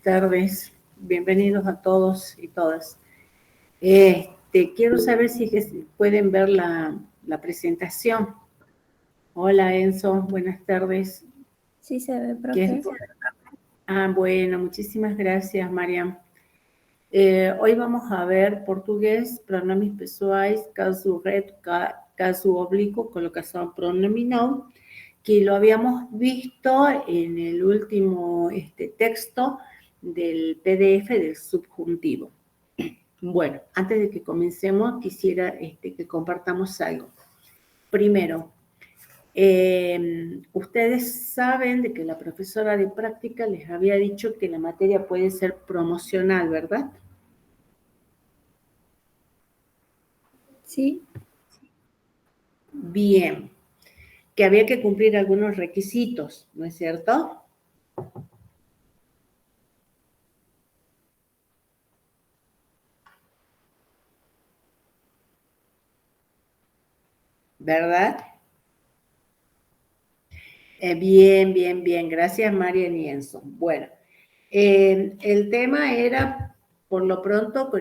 tardes. Bienvenidos a todos y todas. Quiero saber si pueden ver la presentación. Hola, Enzo. Buenas tardes. Sí se ve, profe. Bueno, muchísimas gracias, Mariam. Hoy vamos a ver português, pronomes pessoais, caso reto, caso oblíquo, colocación pronominal, que lo habíamos visto en el último texto del PDF del subjuntivo. Bueno, antes de que comencemos, quisiera que compartamos algo. Primero, ustedes saben de que la profesora de práctica les había dicho que la materia puede ser promocional, ¿verdad? Sí. Bien, que había que cumplir algunos requisitos, ¿no es cierto? ¿Verdad? Bien. Gracias, María y Enzo. Bueno, el tema era, por lo pronto,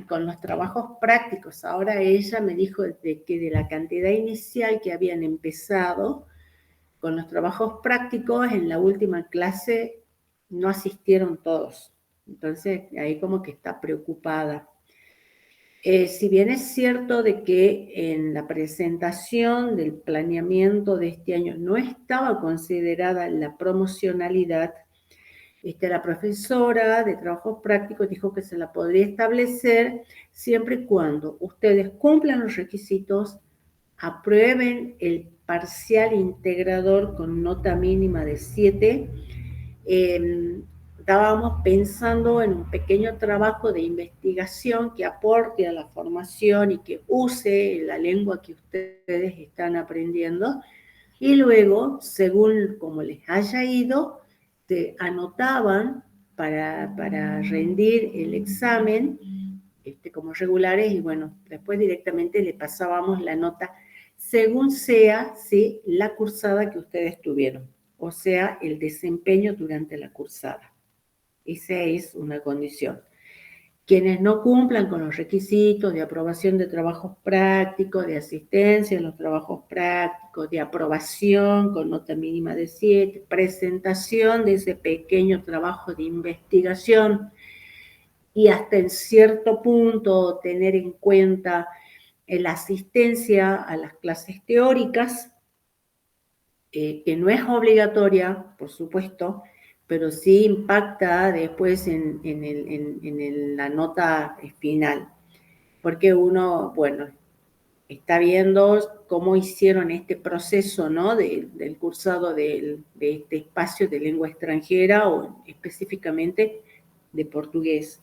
con los trabajos prácticos. Ahora ella me dijo que de la cantidad inicial que habían empezado con los trabajos prácticos, en la última clase no asistieron todos. Entonces, ahí como que está preocupada. Si bien es cierto de que en la presentación del planeamiento de este año no estaba considerada la promocionalidad, la profesora de trabajos prácticos dijo que se la podría establecer siempre y cuando ustedes cumplan los requisitos, aprueben el parcial integrador con nota mínima de 7, estábamos pensando en un pequeño trabajo de investigación que aporte a la formación y que use la lengua que ustedes están aprendiendo, y luego, según como les haya ido, te anotaban para rendir el examen como regulares, y bueno, después directamente le pasábamos la nota según sea, ¿sí?, la cursada que ustedes tuvieron, o sea, el desempeño durante la cursada. Esa es una condición. Quienes no cumplan con los requisitos de aprobación de trabajos prácticos, de asistencia en los trabajos prácticos, de aprobación con nota mínima de 7, presentación de ese pequeño trabajo de investigación y hasta en cierto punto tener en cuenta la asistencia a las clases teóricas, que no es obligatoria, por supuesto, pero sí impacta después en la nota final, porque uno, bueno, está viendo cómo hicieron este proceso, ¿no?, del cursado de este espacio de lengua extranjera o específicamente de portugués.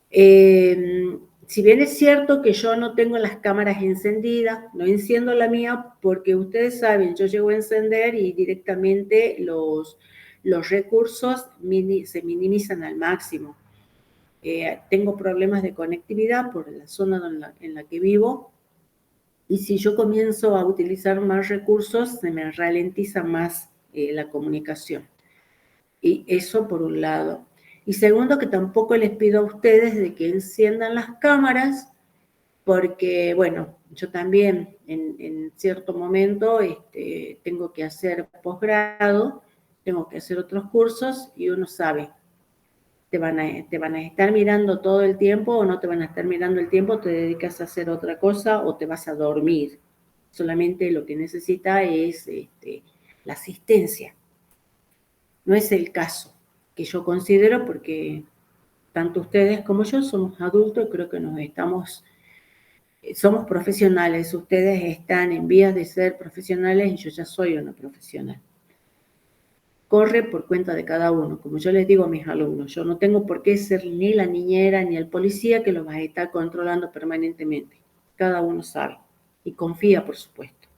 Si bien es cierto que yo no tengo las cámaras encendidas, no enciendo la mía porque ustedes saben, yo llego a encender y directamente los recursos se minimizan al máximo. Tengo problemas de conectividad por la zona en la que vivo, y si yo comienzo a utilizar más recursos, se me ralentiza más la comunicación. Y eso por un lado. Y segundo, que tampoco les pido a ustedes de que enciendan las cámaras, porque, bueno, yo también en cierto momento tengo que hacer posgrado, tengo que hacer otros cursos, y uno sabe, te van a estar mirando todo el tiempo o no te van a estar mirando el tiempo, te dedicas a hacer otra cosa o te vas a dormir. Solamente lo que necesita es la asistencia. No es el caso que yo considero, porque tanto ustedes como yo somos adultos, creo que somos profesionales, ustedes están en vías de ser profesionales y yo ya soy una profesional. Corre por cuenta de cada uno, como yo les digo a mis alumnos, yo no tengo por qué ser ni la niñera ni el policía que los va a estar controlando permanentemente. Cada uno sabe y confía, por supuesto.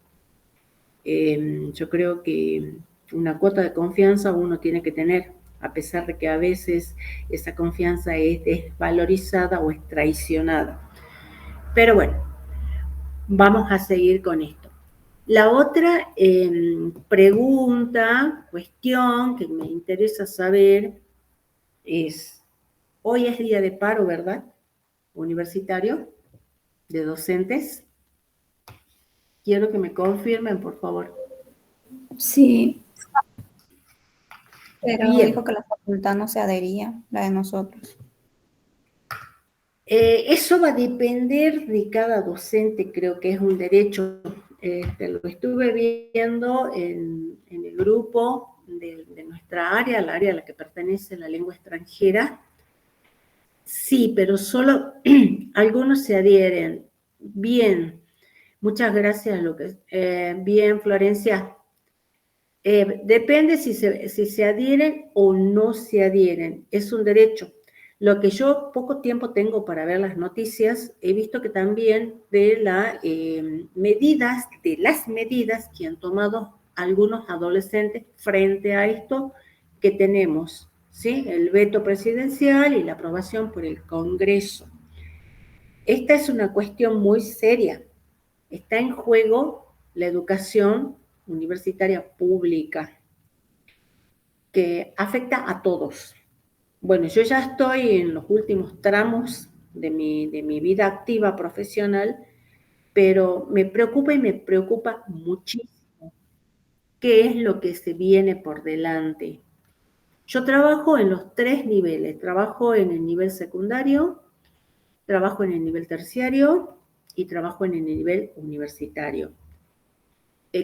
Yo creo que una cuota de confianza uno tiene que tener, a pesar de que a veces esa confianza es desvalorizada o es traicionada. Pero bueno, vamos a seguir con esto. La otra pregunta, cuestión que me interesa saber, hoy es día de paro, ¿verdad? Universitario, de docentes. Quiero que me confirmen, por favor. Sí, pero dijo Bien. que la facultad no se adhería, la de nosotros. Eso va a depender de cada docente, creo que es un derecho. Lo estuve viendo en el grupo de nuestra área, la área a la que pertenece la lengua extranjera. Sí, pero solo algunos se adhieren. Bien, muchas gracias, Lucas. Bien, Florencia. Depende si se adhieren o no se adhieren. Es un derecho. Lo que yo poco tiempo tengo para ver las noticias, he visto que también de las medidas que han tomado algunos adolescentes frente a esto que tenemos, ¿sí? El veto presidencial y la aprobación por el Congreso. Esta es una cuestión muy seria. Está en juego la educación universitaria pública, que afecta a todos. Bueno, yo ya estoy en los últimos tramos de mi vida activa profesional, pero me preocupa y me preocupa muchísimo qué es lo que se viene por delante. Yo trabajo en los 3 niveles, trabajo en el nivel secundario, trabajo en el nivel terciario y trabajo en el nivel universitario.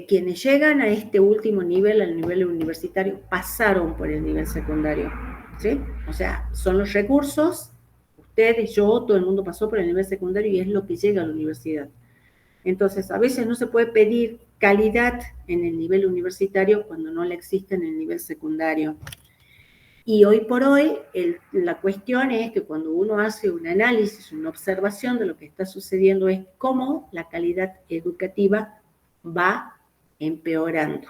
Quienes llegan a este último nivel, al nivel universitario, pasaron por el nivel secundario, ¿sí? O sea, son los recursos, ustedes, yo, todo el mundo pasó por el nivel secundario y es lo que llega a la universidad. Entonces, a veces no se puede pedir calidad en el nivel universitario cuando no la existe en el nivel secundario. Y hoy por hoy, la cuestión es que cuando uno hace un análisis, una observación de lo que está sucediendo es cómo la calidad educativa va empeorando,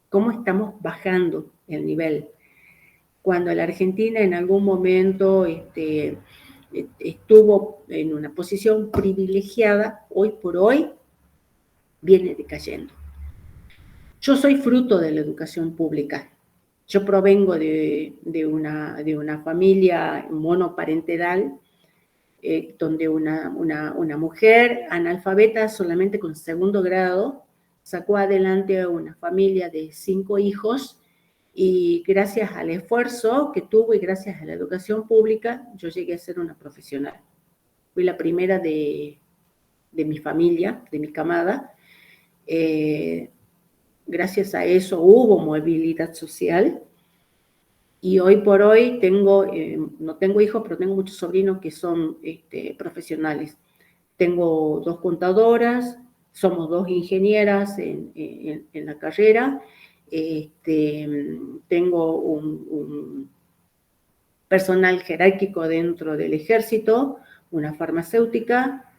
cómo estamos bajando el nivel. Cuando la Argentina en algún momento estuvo en una posición privilegiada, hoy por hoy viene decayendo. Yo soy fruto de la educación pública. Yo provengo de una familia monoparental, donde una mujer analfabeta solamente con segundo grado sacó adelante a una familia de 5 hijos y gracias al esfuerzo que tuvo y gracias a la educación pública yo llegué a ser una profesional. Fui la primera de mi familia, de mi camada. Gracias a eso hubo movilidad social. Y hoy por hoy no tengo hijos, pero tengo muchos sobrinos que son profesionales. Tengo 2 contadoras, somos 2 ingenieras en la carrera, tengo un personal jerárquico dentro del ejército, una farmacéutica,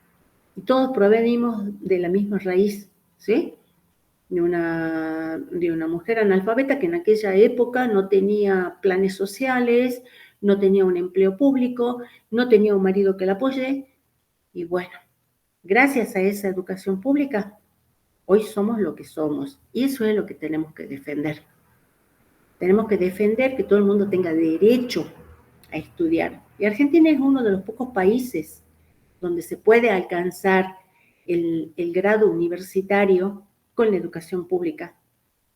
y todos provenimos de la misma raíz, ¿sí? De una mujer analfabeta que en aquella época no tenía planes sociales, no tenía un empleo público, no tenía un marido que la apoye, y bueno, gracias a esa educación pública, hoy somos lo que somos, y eso es lo que tenemos que defender. Tenemos que defender que todo el mundo tenga derecho a estudiar. Y Argentina es uno de los pocos países donde se puede alcanzar el grado universitario con la educación pública.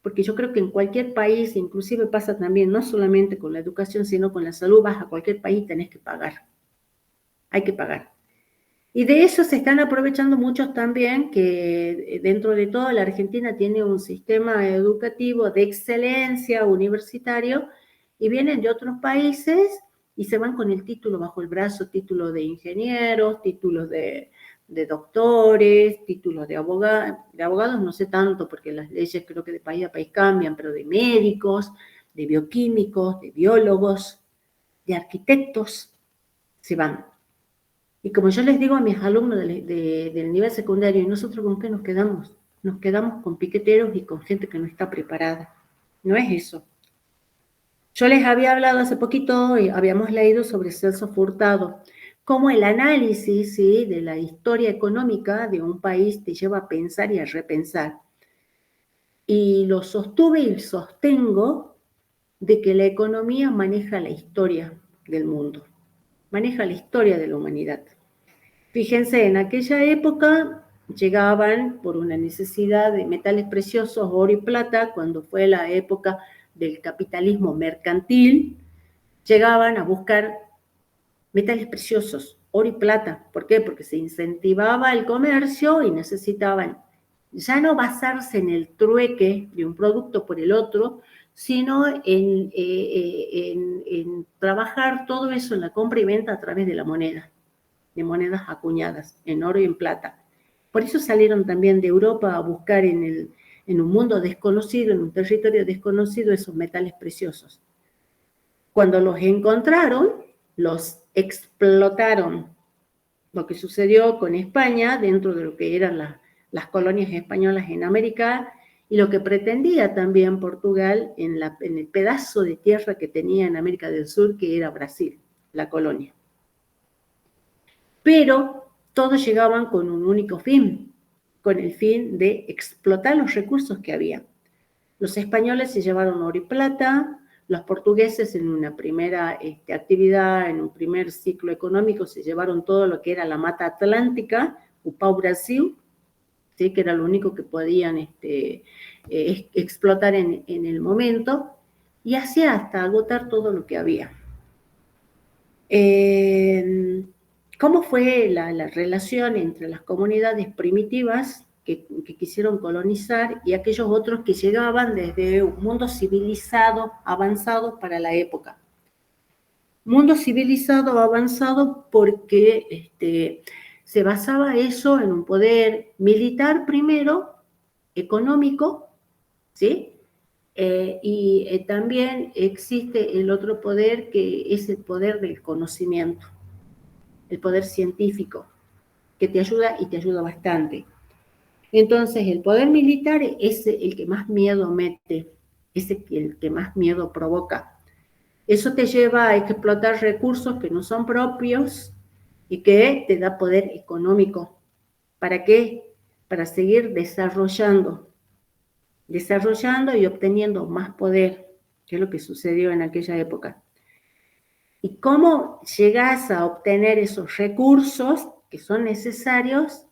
Porque yo creo que en cualquier país, inclusive pasa también, no solamente con la educación, sino con la salud, vas a cualquier país, tenés que pagar. Hay que pagar. Y de eso se están aprovechando muchos también, que dentro de todo la Argentina tiene un sistema educativo de excelencia universitario y vienen de otros países y se van con el título bajo el brazo, títulos de ingenieros, títulos de doctores, títulos de abogados no sé tanto porque las leyes creo que de país a país cambian, pero de médicos, de bioquímicos, de biólogos, de arquitectos, se van. Y como yo les digo a mis alumnos del nivel secundario, ¿y nosotros con qué nos quedamos? Nos quedamos con piqueteros y con gente que no está preparada. No es eso. Yo les había hablado hace poquito, y habíamos leído sobre Celso Furtado, cómo el análisis, ¿sí?, de la historia económica de un país te lleva a pensar y a repensar. Y sostuve y sostengo de que la economía maneja la historia. del mundo, maneja la historia de la humanidad. Fíjense, en aquella época llegaban por una necesidad de metales preciosos, oro y plata, cuando fue la época del capitalismo mercantil, llegaban a buscar metales preciosos, oro y plata. ¿Por qué? Porque se incentivaba el comercio y necesitaban ya no basarse en el trueque de un producto por el otro, sino en trabajar todo eso en la compra y venta a través de la moneda, de monedas acuñadas en oro y en plata. Por eso salieron también de Europa a buscar en un mundo desconocido, en un territorio desconocido, esos metales preciosos. Cuando los encontraron, los explotaron. Lo que sucedió con España, dentro de lo que eran las colonias españolas en América, y lo que pretendía también Portugal en el pedazo de tierra que tenía en América del Sur, que era Brasil, la colonia. Pero todos llegaban con un único fin, con el fin de explotar los recursos que había. Los españoles se llevaron oro y plata, los portugueses en una primera actividad, en un primer ciclo económico, se llevaron todo lo que era la mata atlántica, o pau-brasil, ¿sí? Que era lo único que podían explotar en el momento, y así hasta agotar todo lo que había. ¿Cómo fue la relación entre las comunidades primitivas que quisieron colonizar y aquellos otros que llegaban desde un mundo civilizado, avanzado para la época? Mundo civilizado, avanzado, porque se basaba eso en un poder militar primero, económico, ¿sí? Y también existe el otro poder, que es el poder del conocimiento, el poder científico, que te ayuda y te ayuda bastante. Entonces, el poder militar es el que más miedo mete, es el que más miedo provoca. Eso te lleva a explotar recursos que no son propios y que te da poder económico. ¿Para qué? Para seguir desarrollando y obteniendo más poder, que es lo que sucedió en aquella época. ¿Y cómo llegás a obtener esos recursos que son necesarios?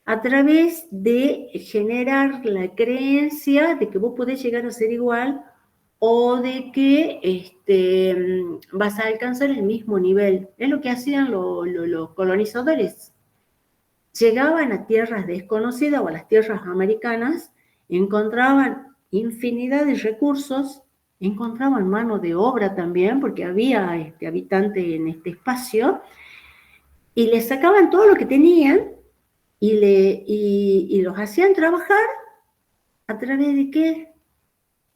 A través de generar la creencia de que vos podés llegar a ser igual, o de que vas a alcanzar el mismo nivel. Es lo que hacían los colonizadores. Llegaban a tierras desconocidas o a las tierras americanas, encontraban infinidad de recursos, encontraban mano de obra también, porque había habitantes en este espacio, y les sacaban todo lo que tenían y los hacían trabajar. ¿A través de qué?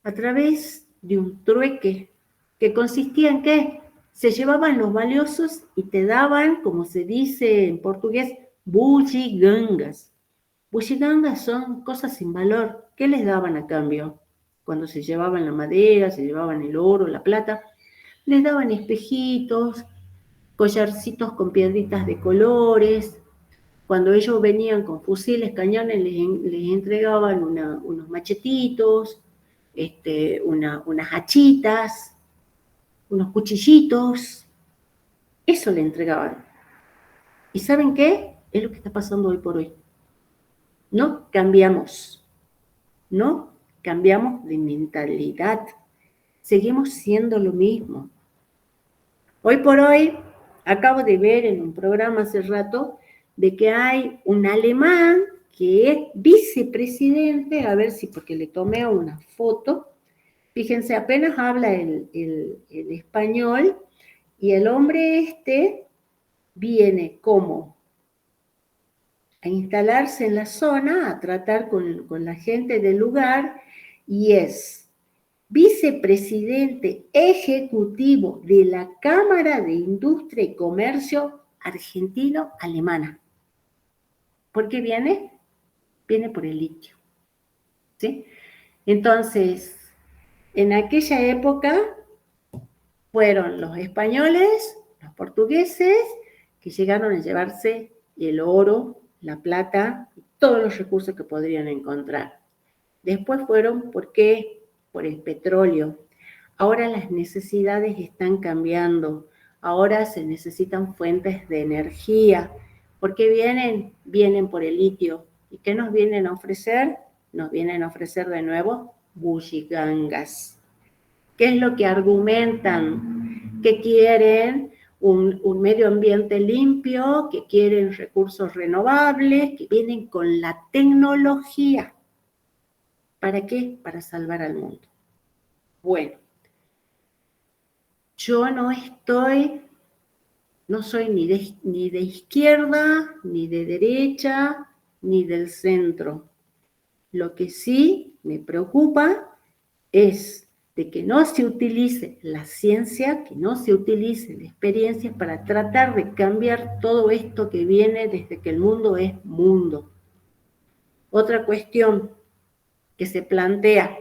A través de un trueque, que consistía en que se llevaban los valiosos y te daban, como se dice en portugués, bugigangas. Bugigangas son cosas sin valor. ¿Qué les daban a cambio? Cuando se llevaban la madera, se llevaban el oro, la plata, les daban espejitos, collarcitos con piedritas de colores. Cuando ellos venían con fusiles, cañones, les entregaban unos machetitos, unas hachitas, unos cuchillitos. Eso le entregaban. ¿Y saben qué? Es lo que está pasando hoy por hoy. No cambiamos de mentalidad. Seguimos siendo lo mismo. Hoy por hoy, acabo de ver en un programa hace rato de que hay un alemán que es vicepresidente, a ver si, porque le tomé una foto, fíjense, apenas habla el español, y el hombre viene como a instalarse en la zona, a tratar con la gente del lugar, y es vicepresidente ejecutivo de la Cámara de Industria y Comercio argentino-alemana. ¿Por qué viene? Viene por el litio, ¿sí? Entonces, en aquella época fueron los españoles, los portugueses, que llegaron a llevarse el oro, la plata, todos los recursos que podrían encontrar. Después fueron, ¿por qué? Por el petróleo. Ahora las necesidades están cambiando, ahora se necesitan fuentes de energía. ¿Por qué vienen? Vienen por el litio. ¿Y qué nos vienen a ofrecer? Nos vienen a ofrecer de nuevo bulligangas. ¿Qué es lo que argumentan? Que quieren un medio ambiente limpio, que quieren recursos renovables, que vienen con la tecnología. ¿Para qué? Para salvar al mundo. Bueno, yo no soy ni de izquierda, ni de derecha, ni del centro. Lo que sí me preocupa es de que no se utilice la ciencia, que no se utilice la experiencia para tratar de cambiar todo esto que viene desde que el mundo es mundo. Otra cuestión que se plantea,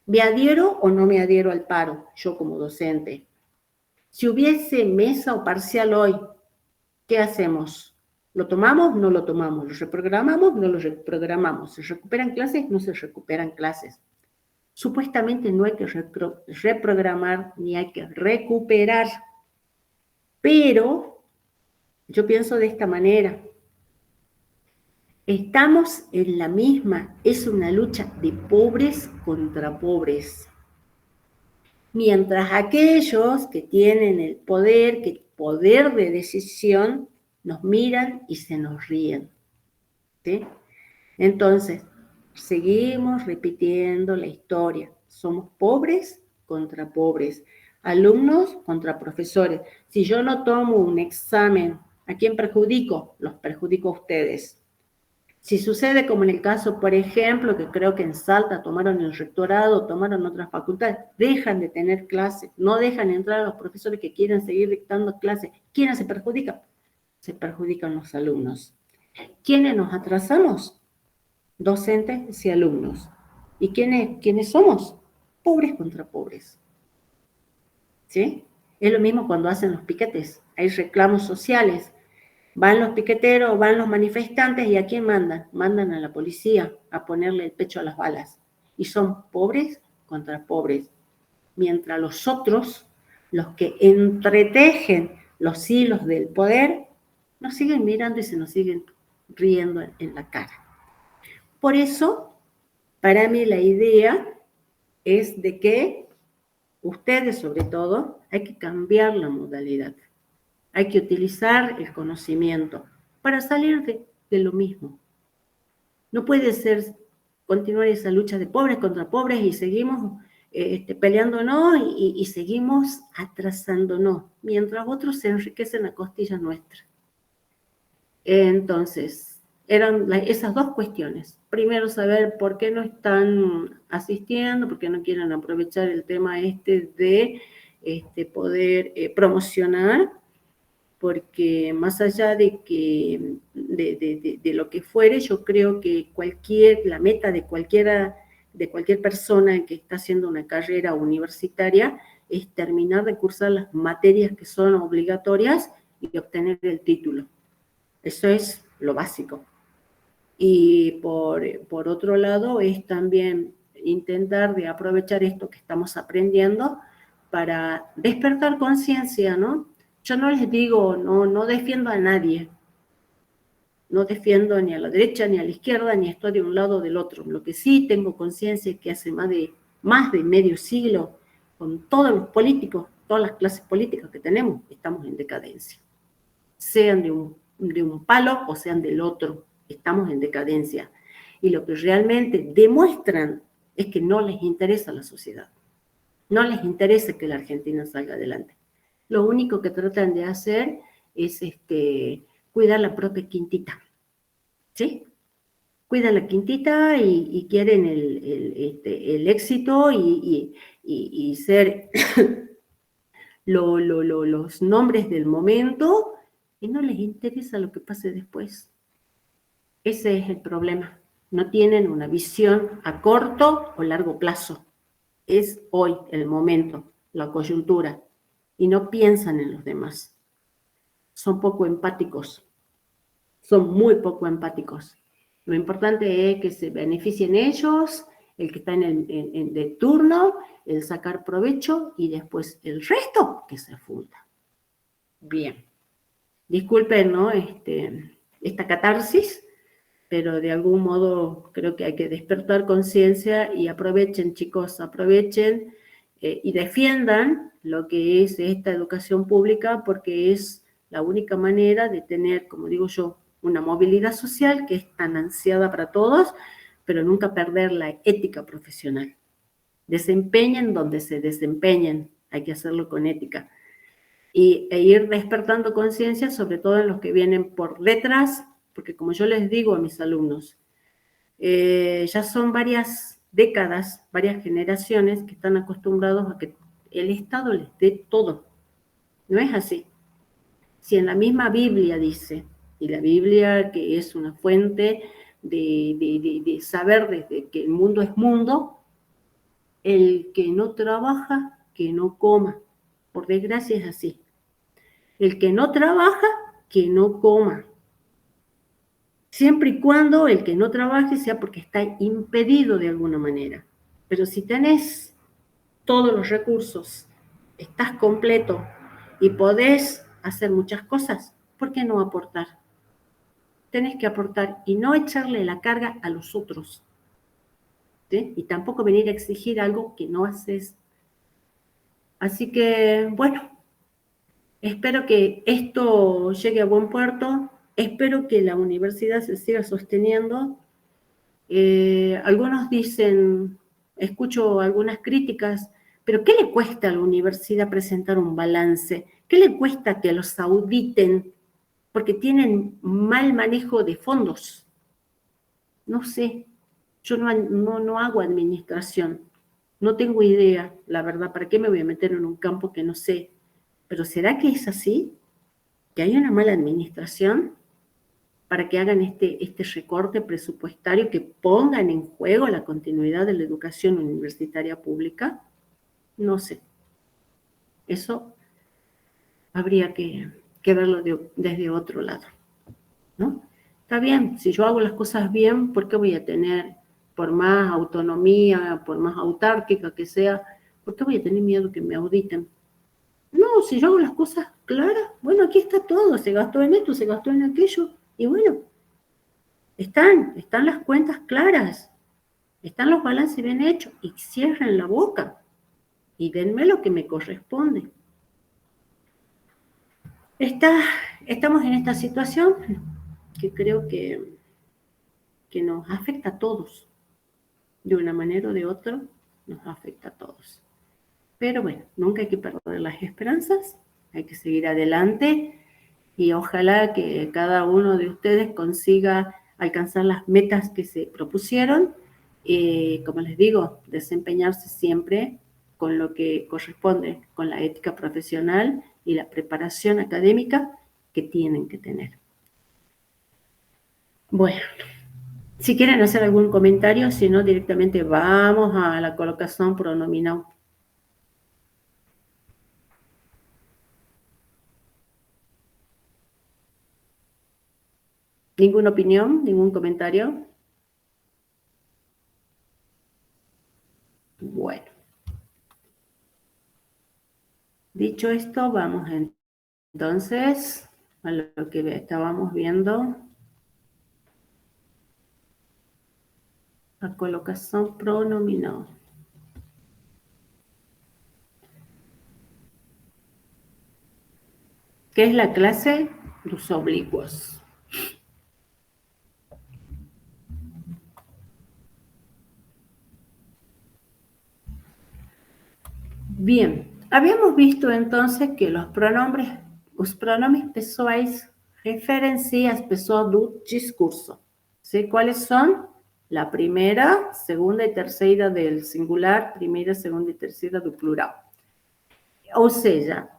¿me adhiero o no me adhiero al paro? Yo como docente. Si hubiese mesa o parcial hoy, ¿qué hacemos? ¿Lo tomamos? No lo tomamos. ¿Lo reprogramamos? No lo reprogramamos. ¿Se recuperan clases? No se recuperan clases. Supuestamente no hay que reprogramar ni hay que recuperar, pero yo pienso de esta manera. Estamos en la misma, es una lucha de pobres contra pobres. Mientras aquellos que tienen el poder de decisión, nos miran y se nos ríen. ¿Sí? Entonces, seguimos repitiendo la historia. Somos pobres contra pobres, alumnos contra profesores. Si yo no tomo un examen, ¿a quién perjudico? Los perjudico a ustedes. Si sucede como en el caso, por ejemplo, que creo que en Salta tomaron el rectorado, tomaron otras facultades, dejan de tener clases, no dejan entrar a los profesores que quieren seguir dictando clases. ¿Quiénes se perjudican? Se perjudican los alumnos. ¿Quiénes nos atrasamos? Docentes y alumnos. ¿Y quiénes somos? Pobres contra pobres. ¿Sí? Es lo mismo cuando hacen los piquetes. Hay reclamos sociales. Van los piqueteros, van los manifestantes, ¿y a quién mandan? Mandan a la policía a ponerle el pecho a las balas. Y son pobres contra pobres. Mientras los otros, los que entretejen los hilos del poder, nos siguen mirando y se nos siguen riendo en la cara. Por eso, para mí la idea es de que ustedes, sobre todo, hay que cambiar la modalidad. Hay que utilizar el conocimiento para salir de lo mismo. No puede ser continuar esa lucha de pobres contra pobres y seguimos peleándonos y seguimos atrasándonos, mientras otros se enriquecen a costillas nuestras. Entonces, eran esas dos cuestiones. Primero, saber por qué no están asistiendo, por qué no quieren aprovechar el tema de poder promocionar, porque más allá de lo que fuere, yo creo que la meta de cualquier persona que está haciendo una carrera universitaria es terminar de cursar las materias que son obligatorias y obtener el título. Eso es lo básico. Y por otro lado es también intentar de aprovechar esto que estamos aprendiendo para despertar conciencia, ¿no? Yo no les digo, no defiendo a nadie, no defiendo ni a la derecha ni a la izquierda, ni estoy de un lado o del otro. Lo que sí tengo conciencia es que hace más de medio siglo, con todos los políticos, todas las clases políticas que tenemos, estamos en decadencia. Sean de un palo o sean del otro, estamos en decadencia. Y lo que realmente demuestran es que no les interesa la sociedad. No les interesa que la Argentina salga adelante. Lo único que tratan de hacer es cuidar la propia quintita, ¿sí? Cuidan la quintita y quieren el éxito y ser los nombres del momento y no les interesa lo que pase después. Ese es el problema. No tienen una visión a corto o largo plazo. Es hoy el momento, la coyuntura. Y no piensan en los demás. Son poco empáticos. Son muy poco empáticos. Lo importante es que se beneficien ellos el que está de turno, el sacar provecho y después el resto que se funda. Bien. Disculpen, ¿no? Esta catarsis, pero de algún modo creo que hay que despertar conciencia y aprovechen, chicos, aprovechen y defiendan lo que es esta educación pública, porque es la única manera de tener, como digo yo, una movilidad social que es tan ansiada para todos, pero nunca perder la ética profesional. Desempeñen donde se desempeñen, hay que hacerlo con ética. E ir despertando conciencia, sobre todo en los que vienen por detrás, porque como yo les digo a mis alumnos, ya son varias décadas, varias generaciones que están acostumbrados a que el Estado les dé todo. No es así. Si en la misma Biblia dice, y la Biblia que es una fuente de saber desde que el mundo es mundo, el que no trabaja, que no coma. Por desgracia es así. El que no trabaja, que no coma. Siempre y cuando el que no trabaje sea porque está impedido de alguna manera. Pero si tenés todos los recursos, estás completo y podés hacer muchas cosas, ¿por qué no aportar? Tenés que aportar y no echarle la carga a los otros, ¿sí? Y tampoco venir a exigir algo que no haces. Así que, bueno, espero que esto llegue a buen puerto, espero que la universidad se siga sosteniendo. Algunos dicen, escucho algunas críticas, pero ¿qué le cuesta a la universidad presentar un balance? ¿Qué le cuesta que los auditen? Porque tienen mal manejo de fondos. No sé, yo no hago administración, no tengo idea, la verdad, ¿para qué me voy a meter en un campo que no sé? Pero ¿será que es así? ¿Que hay una mala administración para que hagan este recorte presupuestario, que pongan en juego la continuidad de la educación universitaria pública? No sé. Eso habría que verlo desde otro lado, ¿no? Está bien, si yo hago las cosas bien, ¿por qué voy a tener, por más autonomía, por más autárquica que sea, por qué voy a tener miedo que me auditen? No, si yo hago las cosas claras, bueno, aquí está todo, se gastó en esto, se gastó en aquello, y bueno, están las cuentas claras, están los balances bien hechos, y cierren la boca, y denme lo que me corresponde. Estamos en esta situación que creo que nos afecta a todos, de una manera o de otra, nos afecta a todos. Pero bueno, nunca hay que perder las esperanzas, hay que seguir adelante y ojalá que cada uno de ustedes consiga alcanzar las metas que se propusieron. Como les digo, desempeñarse siempre con lo que corresponde, con la ética profesional y la preparación académica que tienen que tener. Bueno, si quieren hacer algún comentario, si no, directamente vamos a la colocación pronominal. ¿Ninguna opinión? ¿Ningún comentario? Bueno. Dicho esto, vamos entonces a lo que estábamos viendo. La colocación pronominal. ¿Qué es la clase? Los oblicuos. Bien, habíamos visto entonces que los pronombres pessoais referenciam as pessoas do discurso. ¿Sí? ¿Cuáles son? La primera, segunda y tercera del singular, primera, segunda y tercera do plural. Ou seja,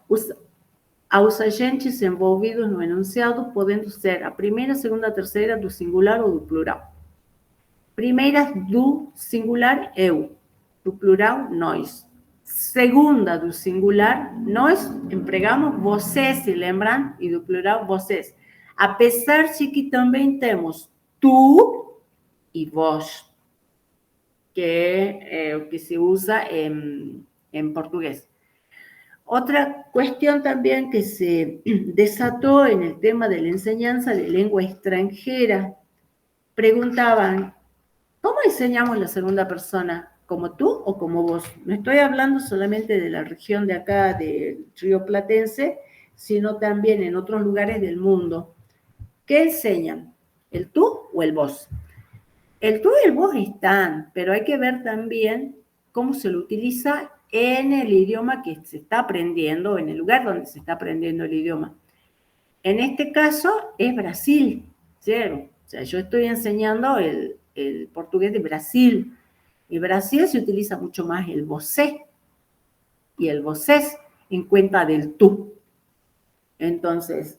aos agentes envolvidos no enunciado, podendo ser a primeira, segunda, terceira do singular ou do plural. Primeira do singular, eu. Do plural, nós. Segunda do singular, nós empregamos vocês, se lembram? E do plural, vocês. Apesar de que também temos tu e vós. que se usa en portugués. Otra cuestión también que se desató en el tema de la enseñanza de lengua extranjera, preguntaban, ¿cómo enseñamos la segunda persona? ¿Como tú o como vos? No estoy hablando solamente de la región de acá, del Río Platense, sino también en otros lugares del mundo. ¿Qué enseñan? ¿El tú o el vos? El tú y el vos están, pero hay que ver también cómo se lo utiliza en el idioma que se está aprendiendo, en el lugar donde se está aprendiendo el idioma. En este caso es Brasil, ¿cierto? O sea, yo estoy enseñando el portugués de Brasil. En Brasil se utiliza mucho más el você y el vocés en cuenta del tú. Entonces,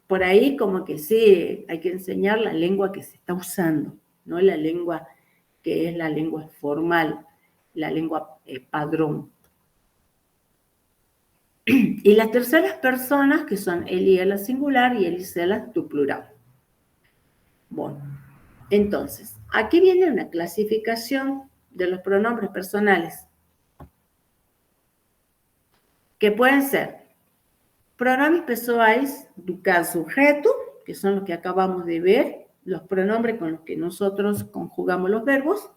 por ahí como que sí, hay que enseñar la lengua que se está usando, no la lengua que es la lengua formal, la lengua padrón. Y las terceras personas, que son él y ella singular y él y ella tu plural. Bueno, entonces, aquí viene una clasificación de los pronombres personales, que pueden ser pronombres pessoais do caso sujeto, que son los que acabamos de ver, los pronombres con los que nosotros conjugamos los verbos,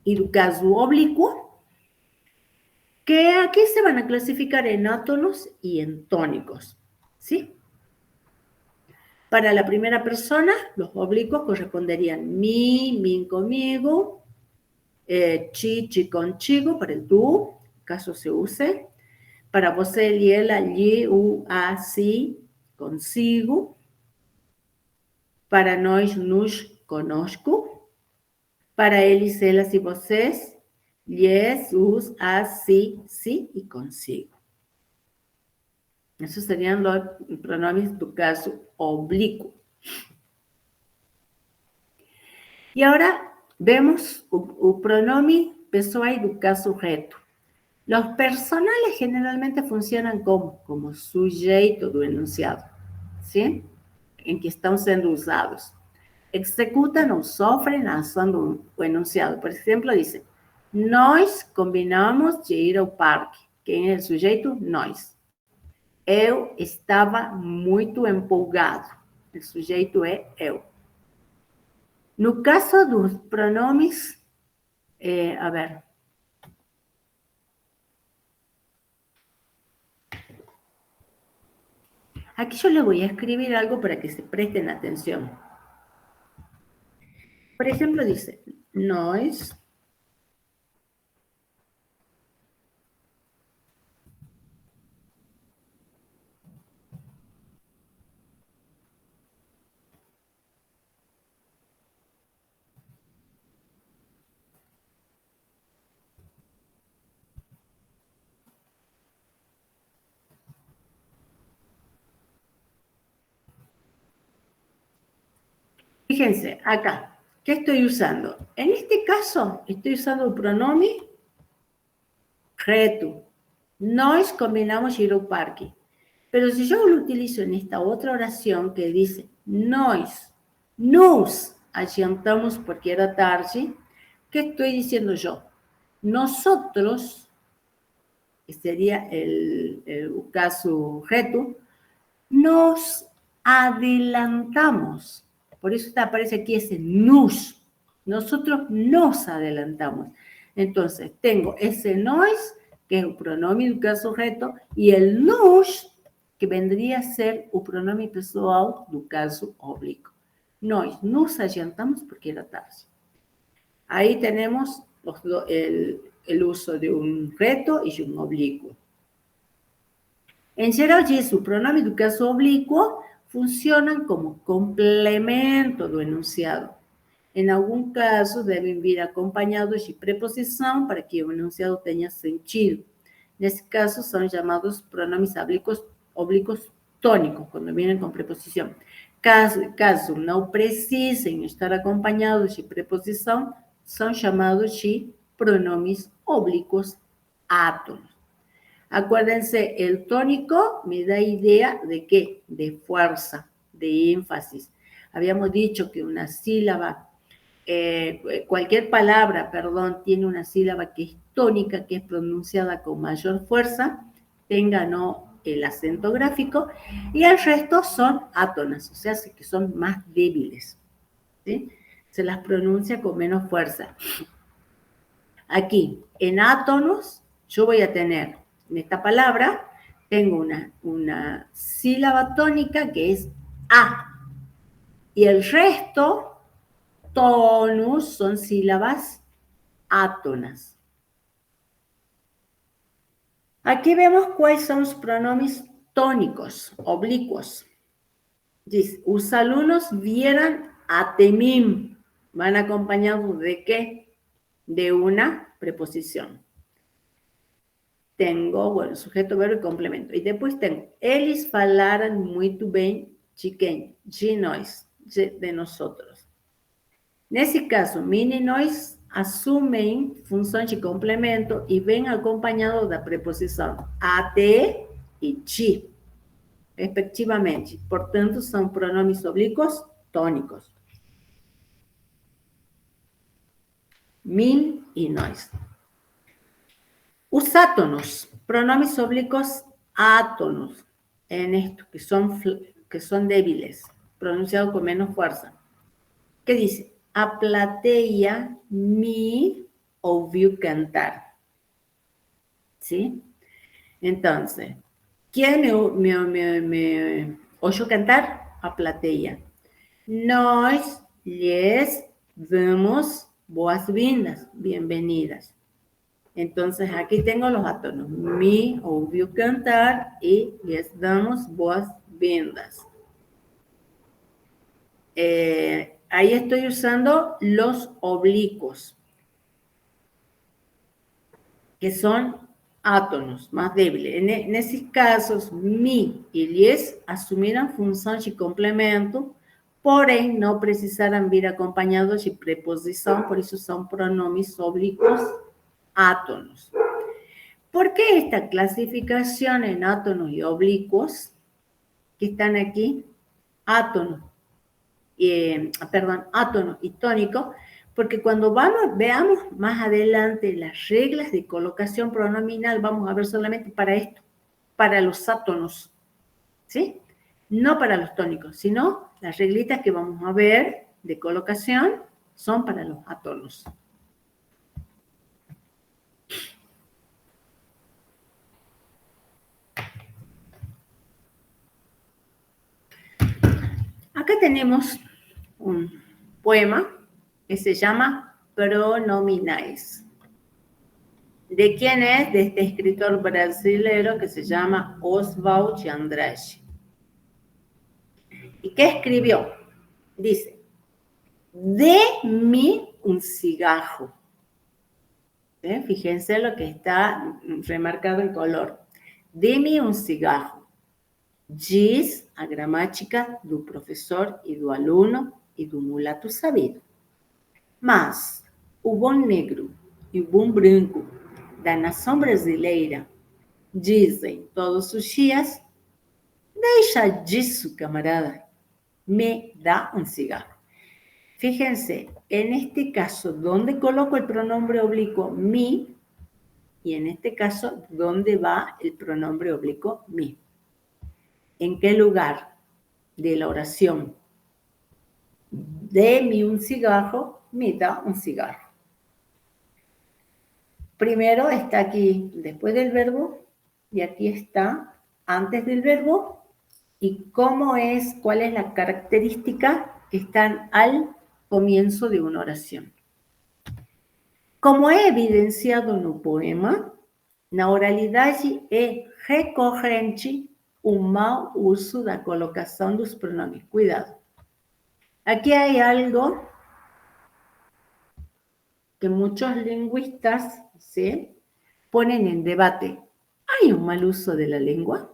y do caso oblicuo, que aquí se van a clasificar en átonos y en tónicos, ¿sí? Para la primera persona, los oblicuos corresponderían mi conmigo, chi contigo, para el tú, caso se use. Para você, ele, ela, allí, a, si, consigo. Para nós, nos, conosco. Para eles, elas e vocês, lhes, os, as, si y consigo. Esos serían los pronombres do caso oblíquo. E agora vemos o pronome pessoal do caso reto. Los personales generalmente funcionan como sujeito do enunciado, ¿sí? En que están siendo usados. Executan o sofren a ação o enunciado. Por exemplo, dice, nós combinamos de ir ao parque. Quem é o sujeito? Nós. Eu estava muito empolgado. O sujeito é eu. No caso dos pronomes, a ver, aquí yo le voy a escribir algo para que se presten atención. Por ejemplo, dice, nós fíjense, acá, ¿qué estoy usando? En este caso, estoy usando el pronombre reto. Nós combinamos ir ao parque. Pero si yo lo utilizo en esta otra oración que dice, nós, nos adiantamos porque era tarde, ¿qué estoy diciendo yo? Nosotros, que sería el caso reto, nos adelantamos. Por eso aparece aquí ese nos. Nosotros nos adelantamos. Entonces, tengo ese nós, que es un pronombre do caso reto, y el nos, que vendría a ser o pronome pessoal do caso oblíquo. Nós nos adiantamos porque era tarde. Ahí tenemos el uso de un reto y un oblíquo. En geral, o pronome do caso oblíquo funcionan como complemento do enunciado. En algún caso, deben vir acompañados de preposición para que o enunciado tenha sentido. Nesse caso, são llamados pronomes oblíquos tónicos, quando vienen con preposición. Caso não precisem estar acompañados de preposición, são chamados de pronomes oblíquos átonos. Acuérdense, el tónico me da idea de qué, de fuerza, de énfasis. habíamos dicho que una sílaba, cualquier palabra, perdón, tiene una sílaba que es tónica, que es pronunciada con mayor fuerza, tenga no el acento gráfico, y el resto son átonas, o sea, que son más débiles, ¿sí? Se las pronuncia con menos fuerza. Aquí, en átonos, yo voy a tener, en esta palabra, tengo una sílaba tónica que es A, y el resto, tonus, son sílabas átonas. Aquí vemos cuáles son los pronombres tónicos, oblicuos. Dice, los alumnos vieran a temim, van acompañados de qué? De una preposición. Tengo, bueno, sujeto, verbo y complemento. Y después tengo, eles falaram muito bem de quem? De nós, de nosotros. Nesse caso, mini nós assumem função de complemento e vem acompanhado da preposição até e ti, respectivamente. Portanto, são pronomes oblíquos tônicos. Min e nós. Os átonos, pronomes oblíquos átonos, en esto, que son débiles, pronunciados con menos fuerza. ¿Qué dice? A plateia me ouviu cantar. ¿Sí? Entonces, ¿quién me oyó cantar? A plateia. Nós lhes damos boas-vindas, bienvenidas. Entonces, aquí tengo los átonos. Me ouviu cantar y les damos boas-vindas. Ahí estoy usando los oblicuos, que son átonos más débiles. En esos casos, me y les asumirán función de complemento, porém não precisarán vir acompañados de preposición, por eso son pronomes oblicuos átonos. ¿Por qué esta clasificación en átonos y oblicuos que están aquí? Átono y tónico, porque cuando veamos más adelante las reglas de colocación pronominal, vamos a ver solamente para esto, para los átonos, ¿sí? No para los tónicos, sino las reglitas que vamos a ver de colocación son para los átonos. Acá tenemos un poema que se llama Pronominais. ¿De quién es? De este escritor brasilero que se llama Oswald de Andrade. ¿Y qué escribió? Dice, deme un cigarro. Fíjense lo que está remarcado en color. Deme un cigarro. Diz a gramática do professor e do aluno e do mulato sabido. Mas o bom negro e o bom branco da nação brasileira dizem todos os dias, deixa disso, camarada, me dá un cigarro. Fíjense, en este caso, ¿dónde coloco el pronombre oblicuo mi? Y en este caso, ¿dónde va el pronombre oblicuo mi? ¿En qué lugar de la oración? Deme un cigarro, me da un cigarro. Primero está aquí después del verbo y aquí está antes del verbo y cuál es la característica que están al comienzo de una oración. Como he evidenciado no poema, na oralidade é recorrente o mau uso da colocação dos pronomes. Cuidado. Aquí hay algo que muchos lingüistas, ¿sí?, ponen en debate. ¿Hay un mal uso de la lengua?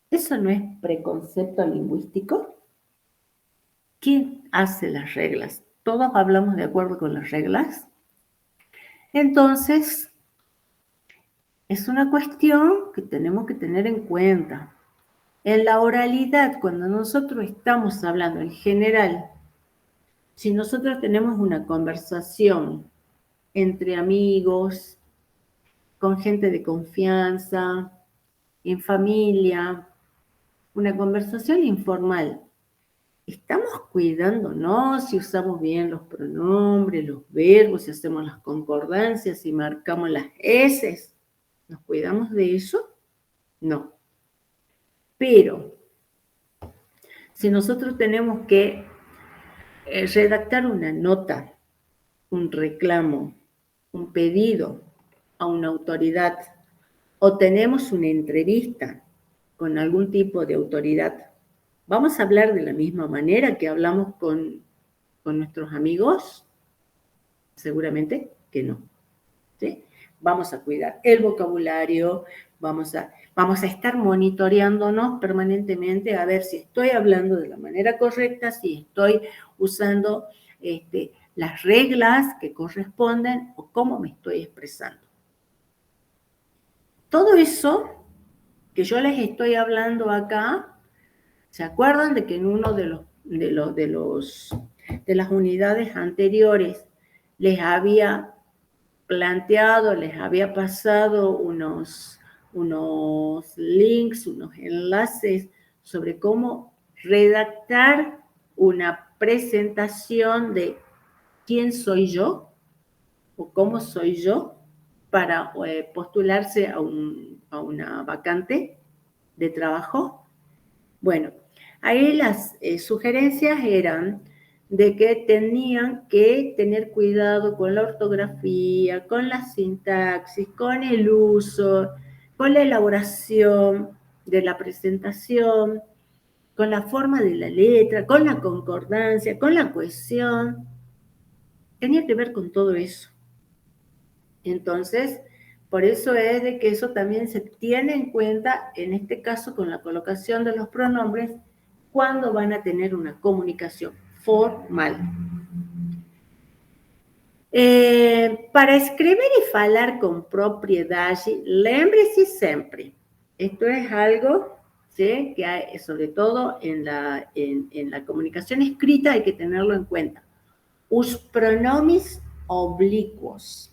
¿Eso no es preconcepto lingüístico? ¿Quién hace las reglas? ¿Todos hablamos de acuerdo con las reglas? Entonces, es una cuestión que tenemos que tener en cuenta. En la oralidad, cuando nosotros estamos hablando en general, si nosotros tenemos una conversación entre amigos, con gente de confianza, en familia, una conversación informal, estamos cuidándonos si usamos bien los pronombres, los verbos, si hacemos las concordancias, si marcamos las eses. ¿Nos cuidamos de eso? No. Pero si nosotros tenemos que redactar una nota, un reclamo, un pedido a una autoridad o tenemos una entrevista con algún tipo de autoridad, ¿vamos a hablar de la misma manera que hablamos con nuestros amigos? Seguramente que no. ¿Sí? Vamos a cuidar el vocabulario, vamos a estar monitoreándonos permanentemente a ver si estoy hablando de la manera correcta, si estoy usando las reglas que corresponden o cómo me estoy expresando. Todo eso que yo les estoy hablando acá, ¿se acuerdan de que en uno de las unidades anteriores les había planteado, les había pasado unos links, unos enlaces sobre cómo redactar una presentación de quién soy yo o cómo soy yo para postularse a una vacante de trabajo? Bueno, ahí las sugerencias eran de que tenían que tener cuidado con la ortografía, con la sintaxis, con el uso, con la elaboración de la presentación, con la forma de la letra, con la concordancia, con la cohesión. Tenía que ver con todo eso. Entonces, por eso es de que eso también se tiene en cuenta, en este caso con la colocación de los pronombres, cuando van a tener una comunicación formal. Para escribir y falar con propiedad, lembre-se siempre. Esto es algo, ¿sí?, que hay, sobre todo en la comunicación escrita, hay que tenerlo en cuenta. Os pronomes oblíquos